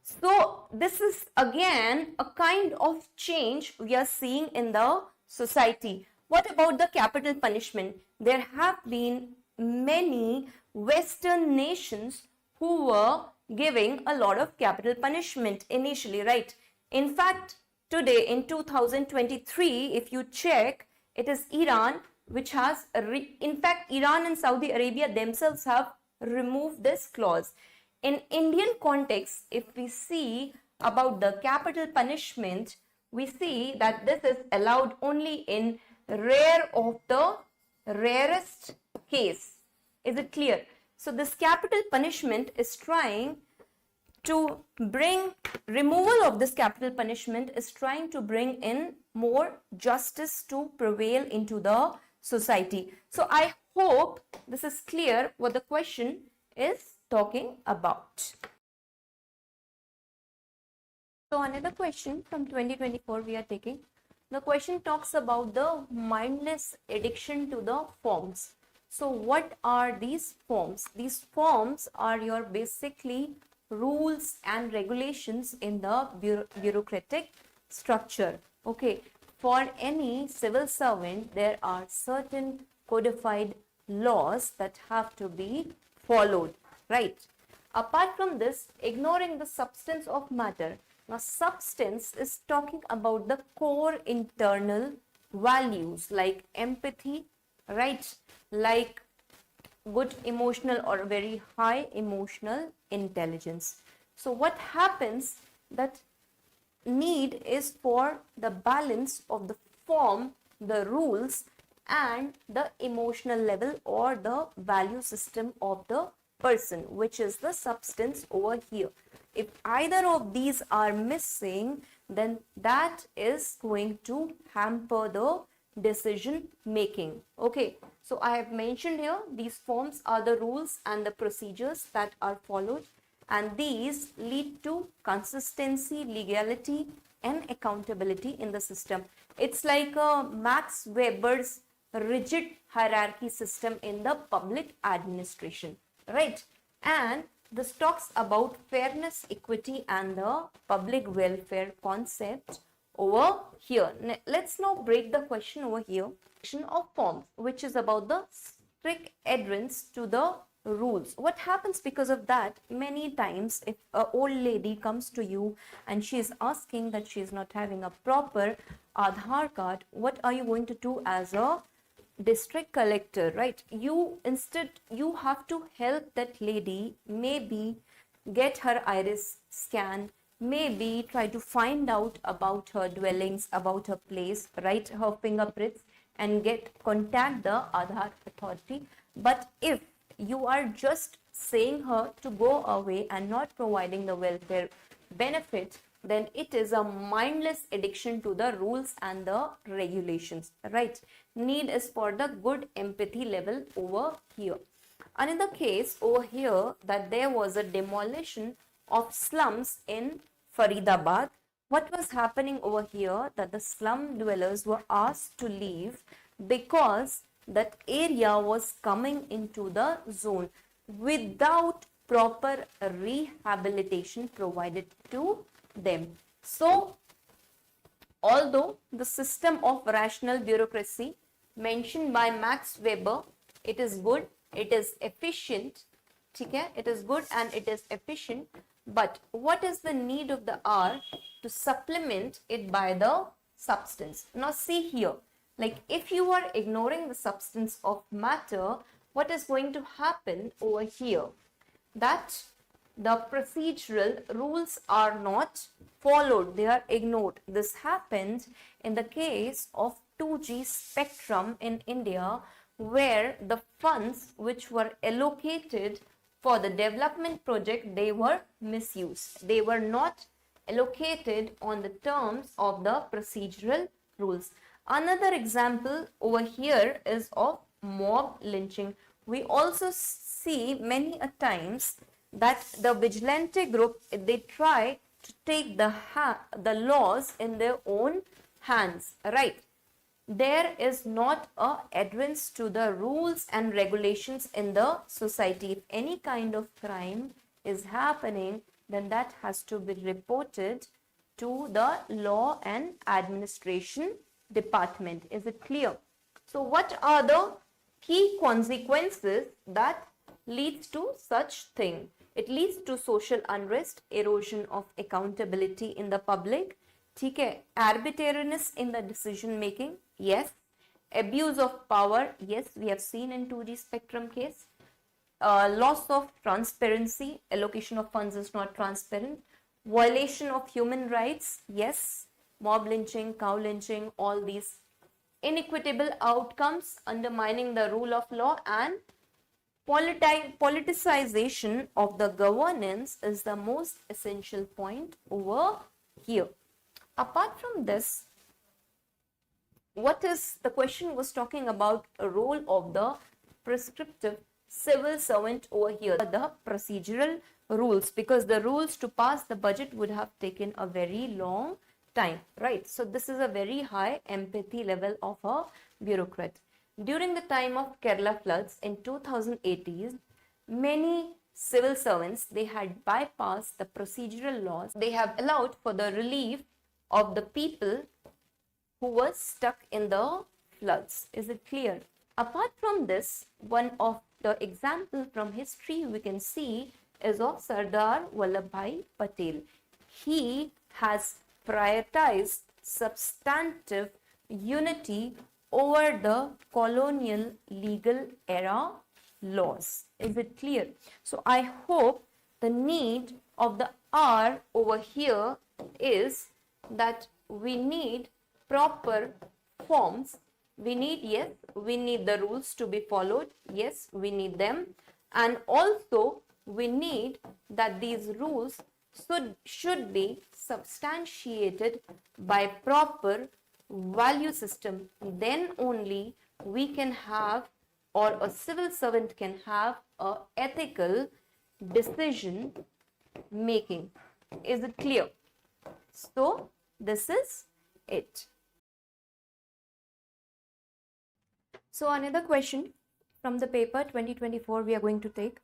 So this is again a kind of change we are seeing in the society. What about the capital punishment? There have been many Western nations who were giving a lot of capital punishment initially, right? In fact, today in 2023, if you check, it is Iran which has, in fact, Iran and Saudi Arabia themselves have removed this clause. In Indian context, if we see about the capital punishment, we see that this is allowed only in rare of the rarest case. Is it clear? So this capital punishment is trying to bring, removal of this capital punishment is trying to bring in more justice to prevail into the society. So I hope this is clear what the question is talking about. So another question from 2024 we are taking. The question talks about the mindless addiction to the forms. So what are these forms? These forms are your basically rules and regulations in the bureaucratic structure. Okay, for any civil servant, there are certain codified laws that have to be followed, right? Apart from this, ignoring the substance of matter. Now, substance is talking about the core internal values like empathy, right? Like good emotional or very high emotional intelligence. So what happens, that need is for the balance of the form, the rules, and the emotional level or the value system of the person, which is the substance over here. If either of these are missing, then that is going to hamper the decision making. Okay, so I have mentioned here, these forms are the rules and the procedures that are followed, and these lead to consistency, legality, and accountability in the system. It's like Max Weber's rigid hierarchy system in the public administration, right? And this talks about fairness, equity, and the public welfare concept over here. Let's now break the question over here. Question of forms, which is about the strict adherence to the rules. What happens because of that? Many times, if an old lady comes to you and she is asking that she is not having a proper Aadhaar card, what are you going to do as a district collector, right? You have to help that lady, maybe get her iris scan, maybe try to find out about her dwellings, about her place, right, her fingerprints, and contact the Aadhaar authority. But if you are just saying her to go away and not providing the welfare benefit, then it is a mindless addiction to the rules and the regulations, right? Need is for the good empathy level over here. Another case over here, that there was a demolition of slums in Faridabad. What was happening over here, that the slum dwellers were asked to leave because that area was coming into the zone without proper rehabilitation provided to them. So, although the system of rational bureaucracy mentioned by Max Weber, it is good, it is efficient, okay? It is good and it is efficient, but what is the need of the hour to supplement it by the substance? Now see here, like if you are ignoring the substance of matter, what is going to happen over here? That the procedural rules are not followed, they are ignored. This happened in the case of 2G spectrum in India, where the funds which were allocated for the development project, they were misused. They were not allocated on the terms of the procedural rules. Another example over here is of mob lynching. We also see many a times that the vigilante group, they try to take the laws in their own hands, right? There is not a adherence to the rules and regulations in the society. If any kind of crime is happening, then that has to be reported to the law and administration department. Is it clear? So what are the key consequences that leads to such thing? It leads to social unrest, erosion of accountability in the public, ठीक है, arbitrariness in the decision making, yes, abuse of power, yes, we have seen in 2G spectrum case, loss of transparency, allocation of funds is not transparent, violation of human rights, yes, mob lynching, cow lynching, all these inequitable outcomes, undermining the rule of law, and politicization of the governance is the most essential point over here. Apart from this, what is the question was talking about a role of the prescriptive civil servant over here, the procedural rules, because the rules to pass the budget would have taken a very long time, right? So this is a very high empathy level of a bureaucrat. During the time of Kerala floods in 2018, many civil servants, they had bypassed the procedural laws. They have allowed for the relief of the people who were stuck in the floods. Is it clear? Apart from this, one of the example from history we can see is of Sardar Vallabhbhai Patel. He has prioritized substantive unity over the colonial legal era laws. Is it clear? So I hope the need of the hour over here is that we need proper forms. We need, yes, we need the rules to be followed. Yes, we need them. And also we need that these rules should be substantiated by proper value system. Then only we can have, or a civil servant can have, a ethical decision making. Is it clear? So this is it. So another question from the paper 2024 we are going to take.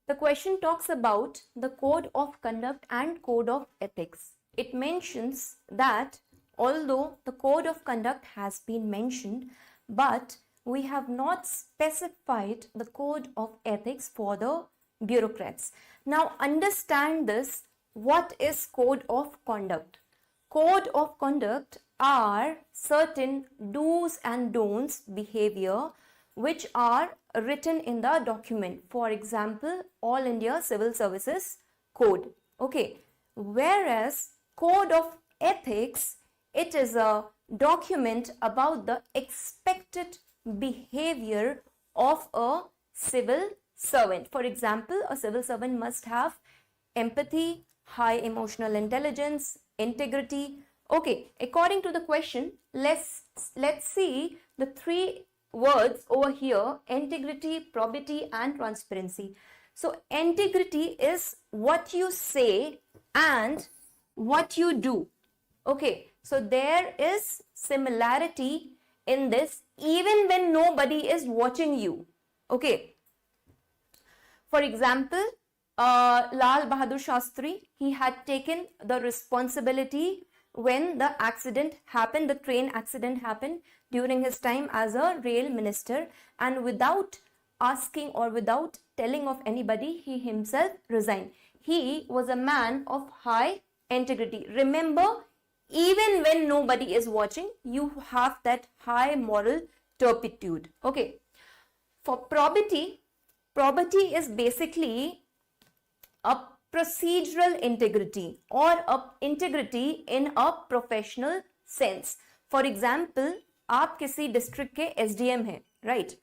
The question talks about the code of conduct and code of ethics. It mentions that although the code of conduct has been mentioned, but we have not specified the code of ethics for the bureaucrats. Now understand this. What is code of conduct? Code of conduct are certain do's and don'ts behavior which are written in the document. For example, All India Civil Services Code. Okay. Whereas code of ethics, it is a document about the expected behavior of a civil servant. For example, a civil servant must have empathy, high emotional intelligence, integrity. Okay, according to the question, let's see the three words over here: integrity, probity, and transparency. So integrity is what you say and what you do. Okay, so there is similarity in this even when nobody is watching you. Okay, for example, Lal Bahadur Shastri, he had taken the responsibility when the accident happened, the train accident happened during his time as a rail minister, and without asking or without telling of anybody, he himself resigned. He was a man of high integrity. Remember, even when nobody is watching, you have that high moral turpitude. Okay. For probity, probity is basically a procedural integrity or a integrity in a professional sense. For example, आप किसी district के SDM हैं, right?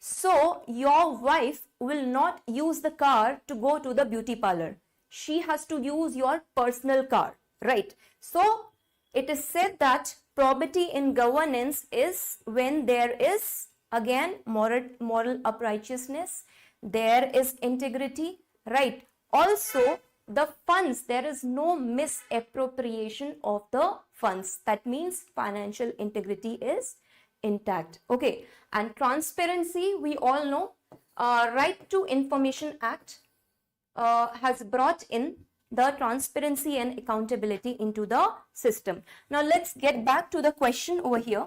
So your wife will not use the car to go to the beauty parlor. She has to use your personal car, right? So it is said that probity in governance is when there is, again, moral uprightness, there is integrity, right? Also, the funds, there is no misappropriation of the funds. That means financial integrity is intact. Okay, and transparency, we all know, Right to Information Act has brought in the transparency and accountability into the system. Now let's get back to the question over here.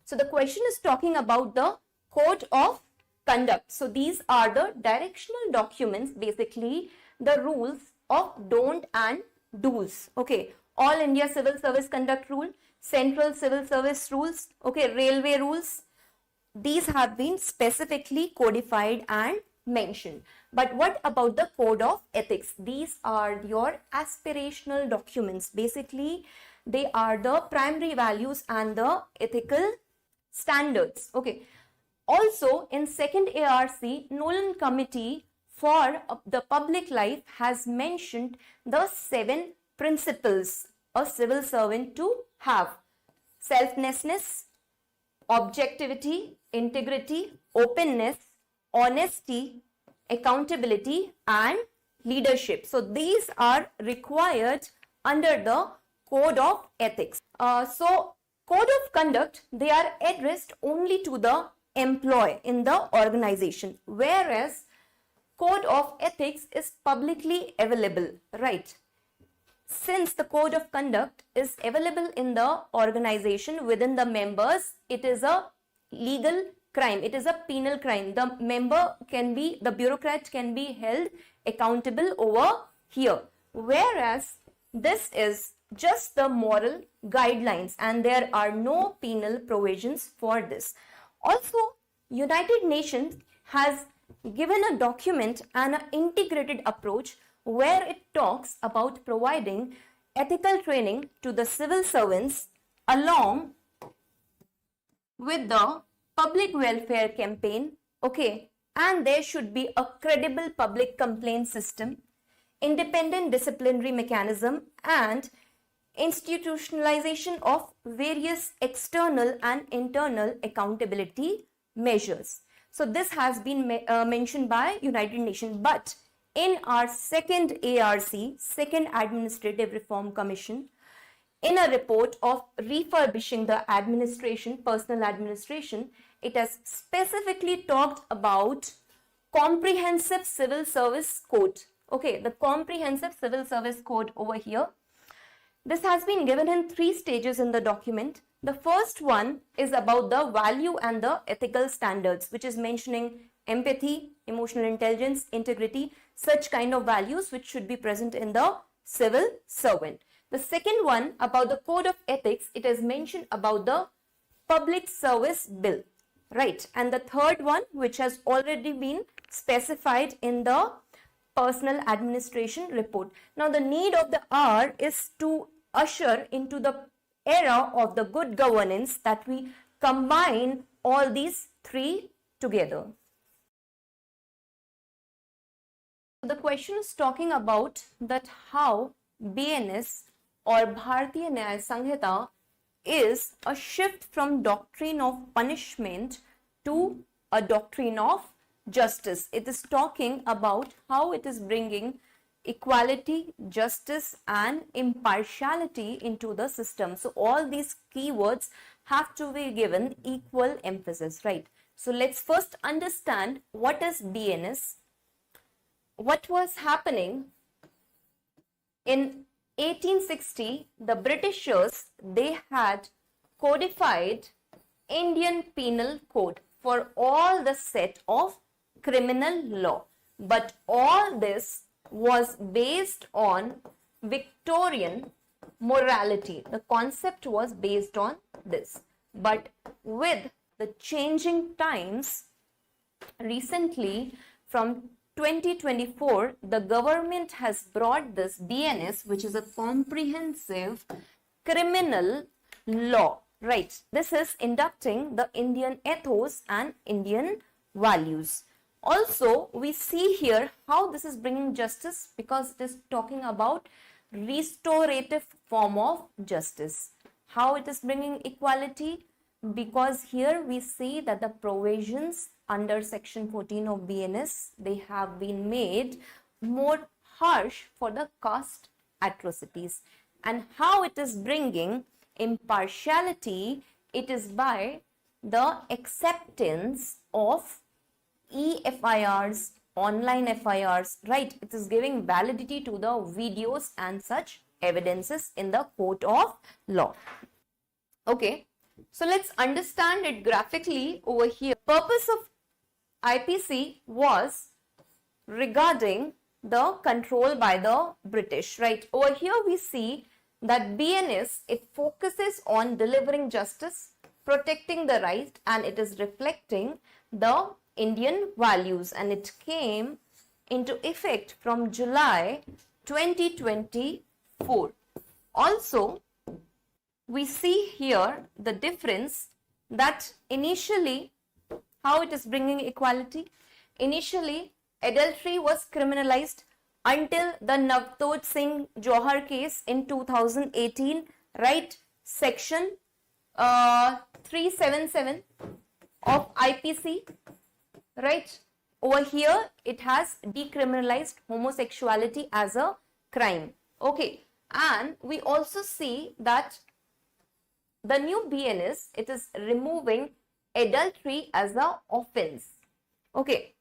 So the question is talking about the code of conduct. So these are the directional documents, basically the rules of don't and do's. Okay, All India Civil Service Conduct Rule, Central Civil Service Rules, okay, Railway Rules. These have been specifically codified and mentioned. But what about the code of ethics? These are your aspirational documents. Basically, they are the primary values and the ethical standards. Okay. Also, in second ARC, Nolan Committee for the Public Life has mentioned the 7 principles a civil servant to have: selflessness, objectivity, integrity, openness, honesty, accountability, and leadership. So these are required under the code of ethics. So code of conduct, they are addressed only to the employee in the organization, whereas code of ethics is publicly available, right? Since the code of conduct is available in the organization within the members, it is a legal crime. It is a penal crime. The member can be, the bureaucrat can be held accountable over here. Whereas this is just the moral guidelines and there are no penal provisions for this. Also, United Nations has given a document and an integrated approach where it talks about providing ethical training to the civil servants along with the public welfare campaign, okay, and there should be a credible public complaint system, independent disciplinary mechanism, and institutionalization of various external and internal accountability measures. So this has been mentioned by United Nations, but in our second ARC, Second Administrative Reform Commission, in a report of refurbishing the administration, personal administration, it has specifically talked about comprehensive civil service code. Okay, the comprehensive civil service code over here. This has been given in 3 stages in the document. The first one is about the value and the ethical standards, which is mentioning empathy, emotional intelligence, integrity, such kind of values which should be present in the civil servant. The second one about the code of ethics, it is mentioned about the public service bill, right? And the third one, which has already been specified in the personal administration report. Now the need of the hour is to usher into the era of the good governance, that we combine all these 3 together. The question is talking about that how BNS or Bharatiya Nyaya Sanhita is a shift from doctrine of punishment to a doctrine of justice. It is talking about how it is bringing equality, justice, and impartiality into the system. So all these keywords have to be given equal emphasis, right? So let's first understand what is BNS. What was happening in 1860, the Britishers, they had codified Indian Penal Code for all the set of criminal law. But all this was based on Victorian morality. The concept was based on this. But with the changing times, recently from 2024, the government has brought this BNS, which is a comprehensive criminal law. Right, this is inducting the Indian ethos and Indian values. Also, we see here how this is bringing justice, because it is talking about restorative form of justice. How it is bringing equality? Because here we see that the provisions under section 14 of BNS, they have been made more harsh for the caste atrocities. And how it is bringing impartiality? It is by the acceptance of e-FIRs, online FIRs, right? It is giving validity to the videos and such evidences in the court of law. Okay, so let's understand it graphically over here. Purpose of IPC was regarding the control by the British, right? Over here we see that BNS, it focuses on delivering justice, protecting the right, and it is reflecting the Indian values, and it came into effect from July 2024. Also, we see here the difference that initially, how it is bringing equality. Initially, adultery was criminalized until the Navjot Singh Johar case in 2018, right? Section 377 of IPC, right? Over here, it has decriminalized homosexuality as a crime. Okay, and we also see that the new BNS, it is removing adultery as an offense. Okay,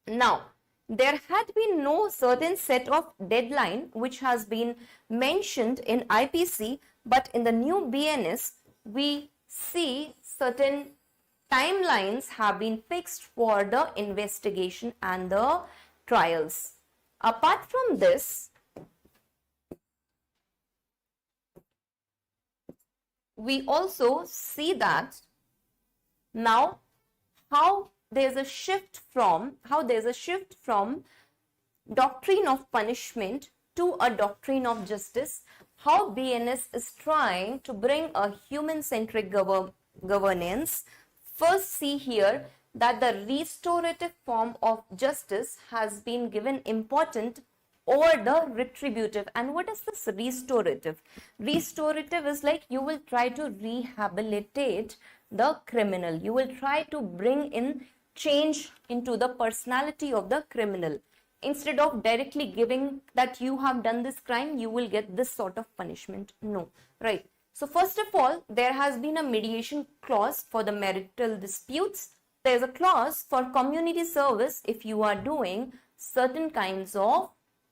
now there had been no certain set of deadline which has been mentioned in IPC, but in the new BNS, we see certain timelines have been fixed for the investigation and the trials. Apart from this, we also see that now how there's a shift from doctrine of punishment to a doctrine of justice, how BNS is trying to bring a human-centric governance. First, see here that the restorative form of justice has been given important over the retributive. And what is this restorative? Restorative is like you will try to rehabilitate the criminal. You will try to bring in change into the personality of the criminal. Instead of directly giving that you have done this crime, you will get this sort of punishment. No, right? So first of all, there has been a mediation clause for the marital disputes. There's a clause for community service if you are doing certain kinds of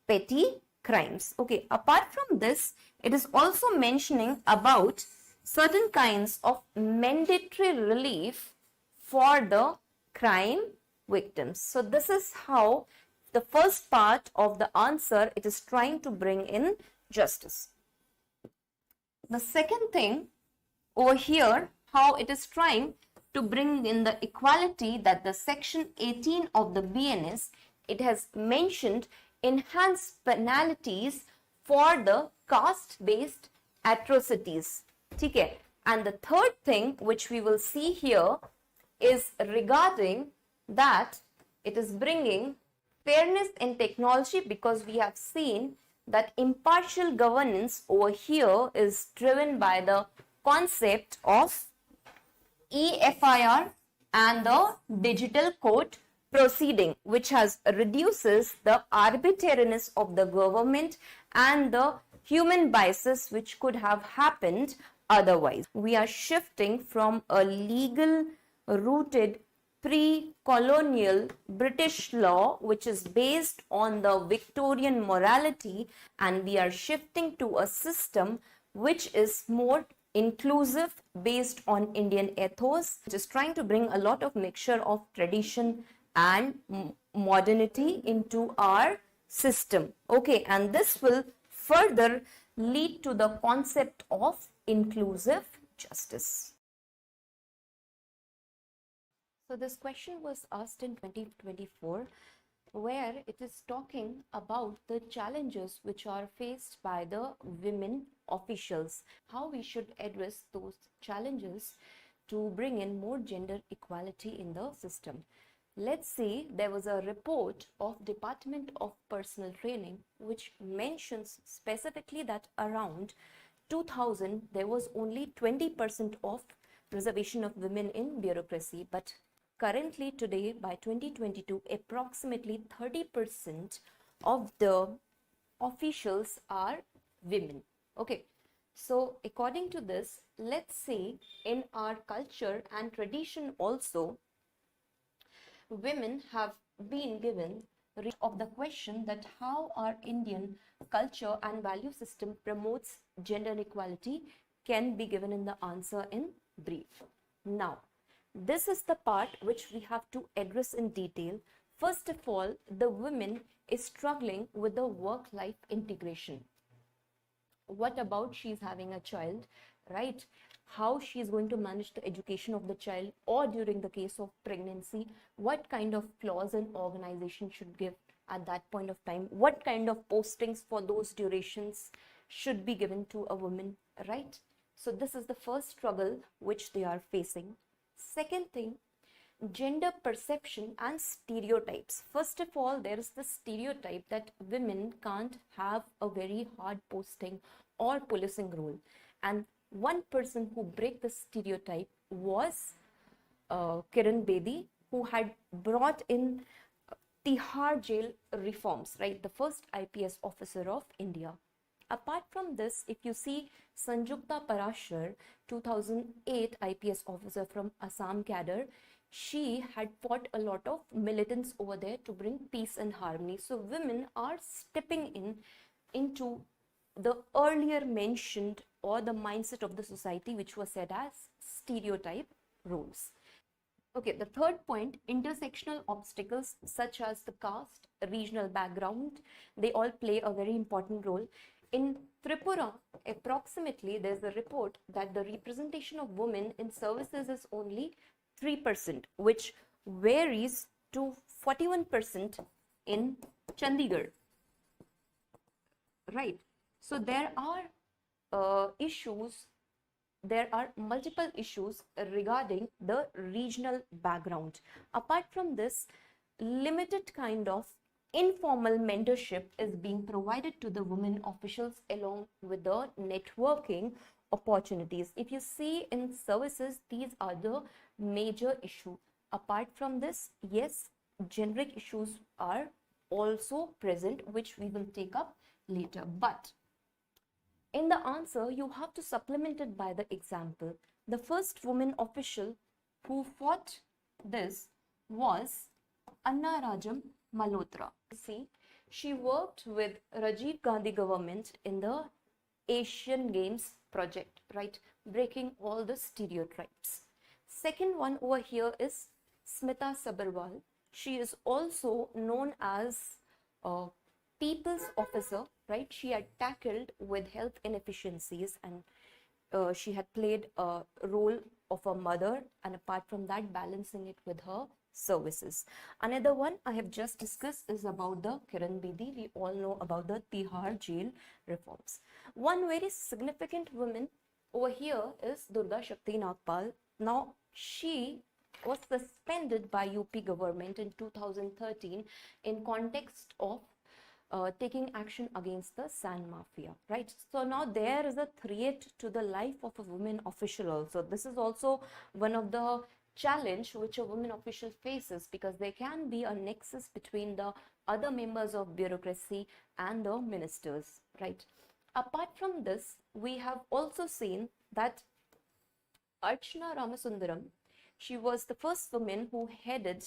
petty crimes. Okay, apart from this, it is also mentioning about certain kinds of mandatory relief for the crime victims. So this is how the first part of the answer, it is trying to bring in justice. The second thing over here, how it is trying to bring in the equality, that the section 18 of the BNS, it has mentioned enhanced penalties for the caste-based atrocities. Okay. And the third thing which we will see here is regarding that it is bringing fairness in technology, because we have seen that impartial governance over here is driven by the concept of e-FIR and the digital court proceeding, which has reduces the arbitrariness of the government and the human biases which could have happened otherwise. We are shifting from a legal rooted pre-colonial British law which is based on the Victorian morality, and we are shifting to a system which is more inclusive based on Indian ethos, which is trying to bring a lot of mixture of tradition and modernity into our system. Okay, and this will further lead to the concept of inclusive justice. So this question was asked in 2024. where it is talking about the challenges which are faced by the women officials, how we should address those challenges to bring in more gender equality in the system. Let's say there was a report of Department of Personal Training which mentions specifically that around 2000 there was only 20% of reservation of women in bureaucracy, but currently today by 2022 approximately 30% of the officials are women. Okay, so according to this, let's say in our culture and tradition also, women have been given of the question that how our Indian culture and value system promotes gender equality can be given in the answer in brief. Now, this is the part which we have to address in detail. First of all, the woman is struggling with the work-life integration. What about she's having a child, right? How she's going to manage the education of the child, or during the case of pregnancy, what kind of clause an organization should give at that point of time, what kind of postings for those durations should be given to a woman, right? So this is the first struggle which they are facing. Second thing, gender perception and stereotypes. First of all, there is the stereotype that women can't have a very hard posting or policing role, and one person who broke the stereotype was Kiran Bedi, who had brought in Tihar jail reforms, right? The first IPS officer of India. Apart from this, if you see Sanjukta Parashar, 2008 IPS officer from Assam cadre, she had fought a lot of militants over there to bring peace and harmony. So women are stepping into the earlier mentioned or the mindset of the society which was said as stereotype roles. Okay, the third point, intersectional obstacles such as the caste, regional background, they all play a very important role. In Tripura, approximately, there's a report that the representation of women in services is only 3%, which varies to 41% in Chandigarh, right? So there are multiple issues regarding the regional background. Apart from this, limited kind of informal mentorship is being provided to the women officials along with the networking opportunities. If you see in services, these are the major issue. Apart from this, yes, generic issues are also present, which we will take up later. But in the answer, you have to supplement it by the example. The first woman official who fought this was Anna Rajam Malhotra. See, she worked with Rajiv Gandhi government in the Asian Games project, right? Breaking all the stereotypes. Second one over here is Smita Sabharwal. She is also known as people's officer, right? She had tackled with health inefficiencies, and she had played a role of a mother, and apart from that, balancing it with her services. Another one I have just discussed is about the Kiran Bedi. We all know about the Tihar jail reforms. One very significant woman over here is Durga Shakti Nagpal. Now, she was suspended by UP government in 2013 in context of taking action against the sand mafia, right? So now there is a threat to the life of a woman official also. This is also one of the challenge which a woman official faces, because there can be a nexus between the other members of bureaucracy and the ministers, right? Apart from this, we have also seen that Archana Ramasundaram, she was the first woman who headed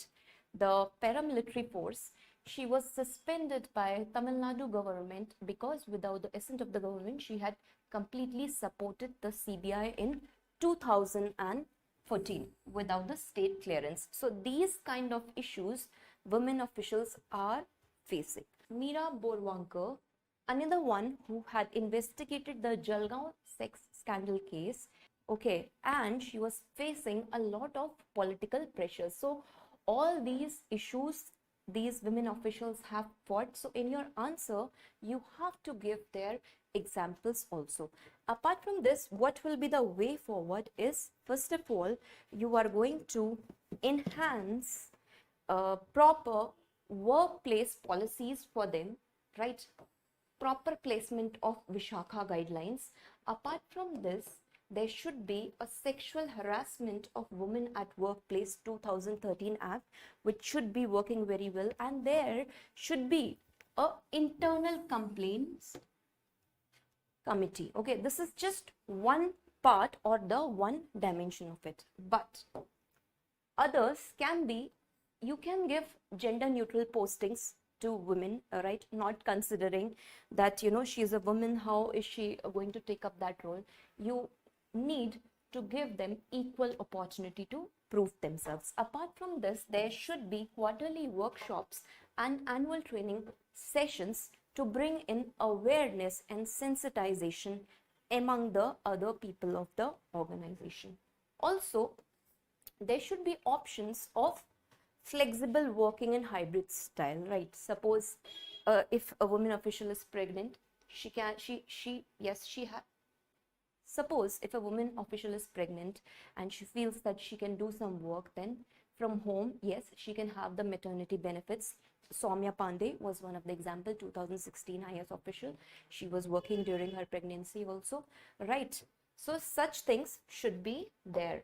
the paramilitary force. She was suspended by Tamil Nadu government because without the assent of the government, she had completely supported the CBI in 2014 without the state clearance. So these kind of issues women officials are facing. Meera Borwankar, another one who had investigated the Jalgaon sex scandal case, okay, and she was facing a lot of political pressure. So all these issues these women officials have fought. So in your answer, you have to give their examples also. Apart from this, what will be the way forward is, first of all, you are going to enhance proper workplace policies for them, right? Proper placement of Vishakha guidelines. Apart from this, there should be a sexual harassment of women at workplace 2013 Act, which should be working very well, and there should be a internal complaints committee. Okay, this is just one part or the one dimension of it, but others can be, you can give gender neutral postings to women, right? Not considering that, you know, she is a woman, how is she going to take up that role? You need to give them equal opportunity to prove themselves. Apart from this, there should be quarterly workshops and annual training sessions to bring in awareness and sensitization among the other people of the organization. Also, there should be options of flexible working in hybrid style, right? Suppose if a woman official is pregnant, suppose if a woman official is pregnant and she feels that she can do some work, then from home, yes, she can have the maternity benefits. Soumya Pandey was one of the example, 2016 IS official. She was working during her pregnancy also, right? So such things should be there.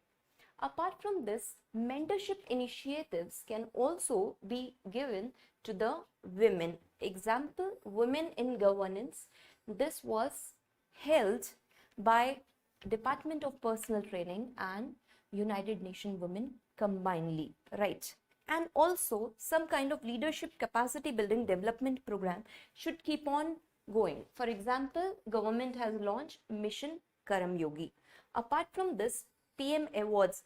Apart from this, mentorship initiatives can also be given to the women. Example, Women in Governance. This was held by Department of Personal Training and United Nations Women combinedly, right? And also some kind of leadership capacity building development program should keep on going. For example, government has launched Mission Karmayogi. Apart from this, PM awards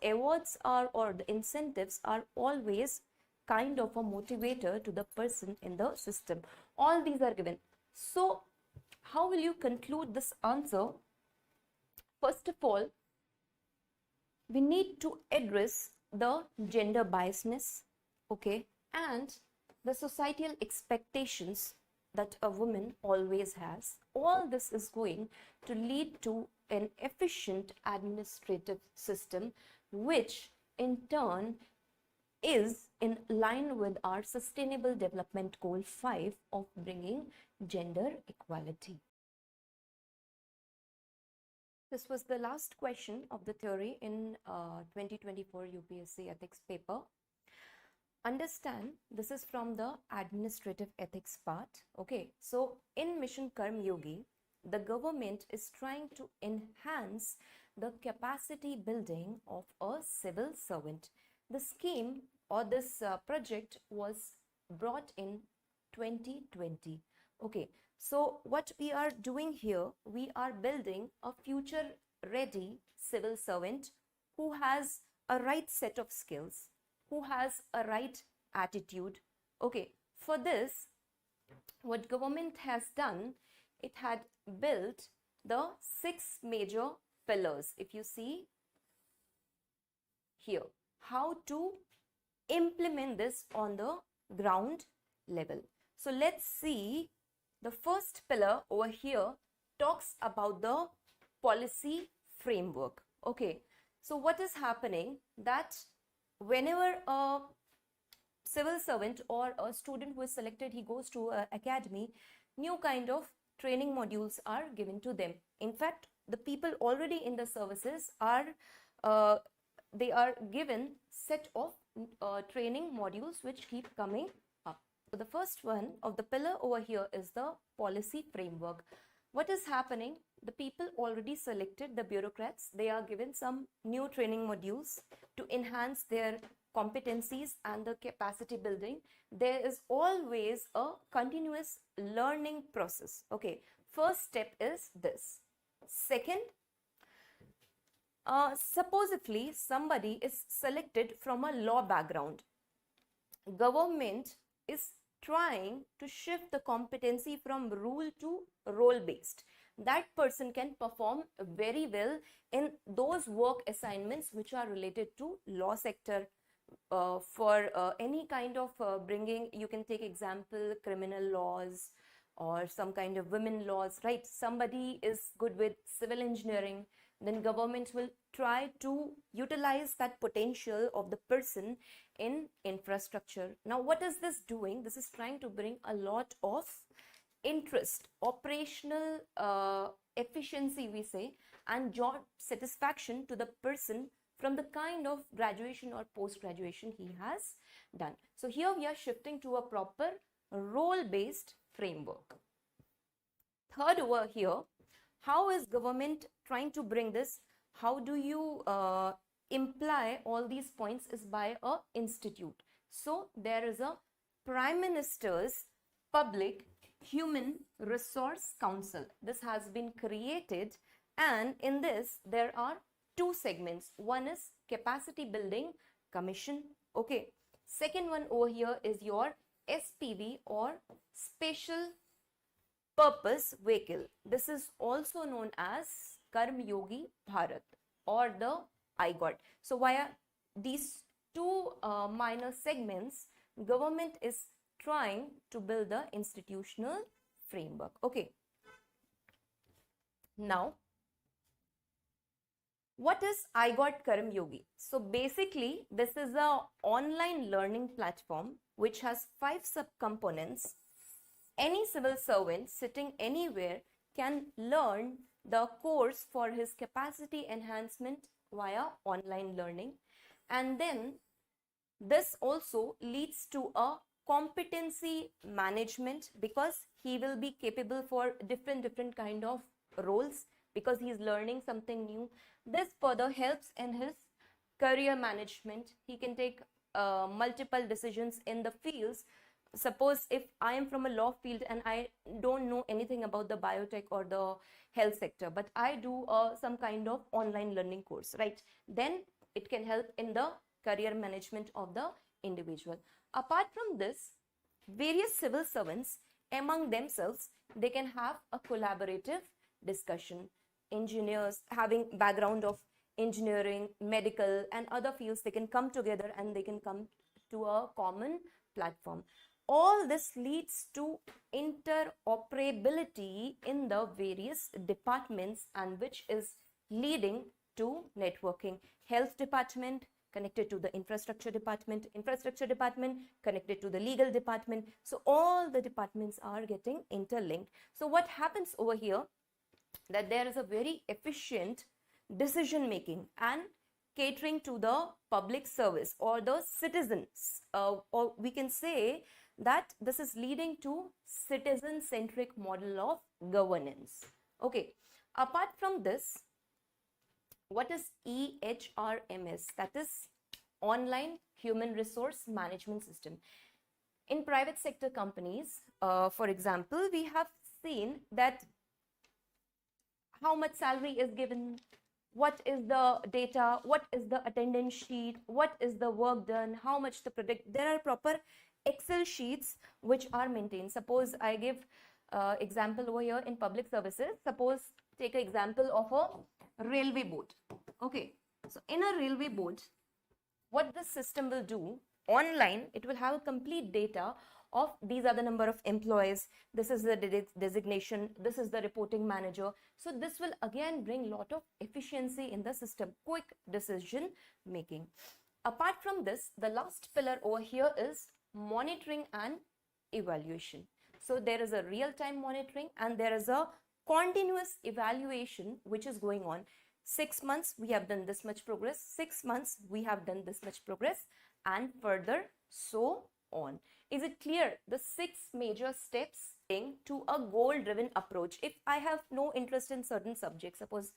are, or the incentives are always kind of a motivator to the person in the system. All these are given. So how will you conclude this answer? First of all, we need to address the gender biasness, okay, and the societal expectations that a woman always has. All this is going to lead to an efficient administrative system, which in turn is in line with our Sustainable Development Goal 5 of bringing gender equality. This was the last question of the theory in 2024 UPSC ethics paper. Understand, this is from the administrative ethics part. Okay, so in Mission Karmayogi, the government is trying to enhance the capacity building of a civil servant. The scheme or this project was brought in 2020. Okay, so what we are doing here, we are building a future ready civil servant who has a right set of skills, who has a right attitude. Okay, for this, what government has done, it had built the 6 major pillars. If you see here, how to implement this on the ground level. So let's see, the first pillar over here talks about the policy framework. Okay, so what is happening, that whenever a civil servant or a student who is selected, he goes to an academy, new kind of training modules are given to them. In fact, the people already in the services are they are given set of training modules which keep coming up. So the first one of the pillar over here is the policy framework. What is happening? The people already selected, the bureaucrats, they are given some new training modules to enhance their competencies and the capacity building. There is always a continuous learning process. Okay, first step is this. Second, supposedly somebody is selected from a law background. Government is trying to shift the competency from rule to role based. That person can perform very well in those work assignments which are related to law sector, for any kind of bringing, you can take example, criminal laws or some kind of women laws, right? Somebody is good with civil engineering, then government will try to utilize that potential of the person in infrastructure. Now, what is this doing? This is trying to bring a lot of interest, operational efficiency, we say, and job satisfaction to the person from the kind of graduation or post-graduation he has done. So here we are shifting to a proper role-based framework. Third, over here, how is government trying to bring this? How do you imply all these points? Is by a institute. So there is a Prime Minister's Public Human Resource Council. This has been created, and in this there are two segments. One is Capacity Building Commission. Okay. Second one over here is your SPV, or Special Purpose Vehicle. This is also known as Karmayogi Bharat or the IGOT. So via these two minor segments, government is trying to build the institutional framework. Okay. Now, what is IGOT Karmayogi? So basically, this is a online learning platform which has 5 subcomponents. Any civil servant sitting anywhere can learn the course for his capacity enhancement via online learning, and then this also leads to a competency management, because he will be capable for different kind of roles because he is learning something new. This further helps in his career management. He can take multiple decisions in the fields. Suppose if I am from a law field and I don't know anything about the biotech or the health sector, but I do some kind of online learning course, right? Then it can help in the career management of the individual. Apart from this, various civil servants among themselves, they can have a collaborative discussion. Engineers having background of engineering, medical and other fields, they can come together and they can come to a common platform. All this leads to interoperability in the various departments, and which is leading to networking. Health department connected to the infrastructure department connected to the legal department. So all the departments are getting interlinked. So what happens over here, that there is a very efficient decision making and catering to the public service or the citizens, or we can say that this is leading to citizen-centric model of governance. Okay. Apart from this, what is EHRMS? That is Online Human Resource Management System. In private sector companies, for example, we have seen that how much salary is given, what is the data, what is the attendance sheet, what is the work done, how much the product. There are proper Excel sheets which are maintained. Suppose I give example over here in public services. Suppose take an example of a railway board. Okay, so in a railway board, what the system will do online, it will have a complete data of these are the number of employees, this is the designation, this is the reporting manager. So this will again bring lot of efficiency in the system, quick decision making. Apart from this, the last pillar over here is monitoring and evaluation. So there is a real-time monitoring and there is a continuous evaluation which is going on. 6 months we have done this much progress, 6 months we have done this much progress, and further so on. Is it clear? The 6 major steps to a goal-driven approach. If I have no interest in certain subjects, suppose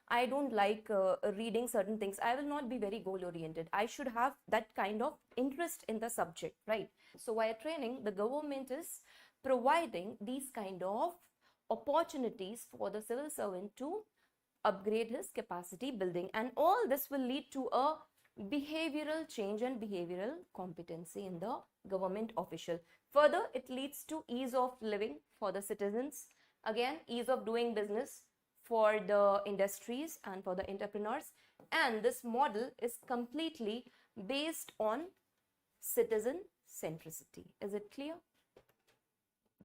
I don't like reading certain things, I will not be very goal-oriented. I should have that kind of interest in the subject, right? So via training, the government is providing these kind of opportunities for the civil servant to upgrade his capacity building, and all this will lead to a behavioral change and behavioral competency in the government official. Further, it leads to ease of living for the citizens, again ease of doing business for the industries and for the entrepreneurs, and this model is completely based on citizen centricity. Is it clear?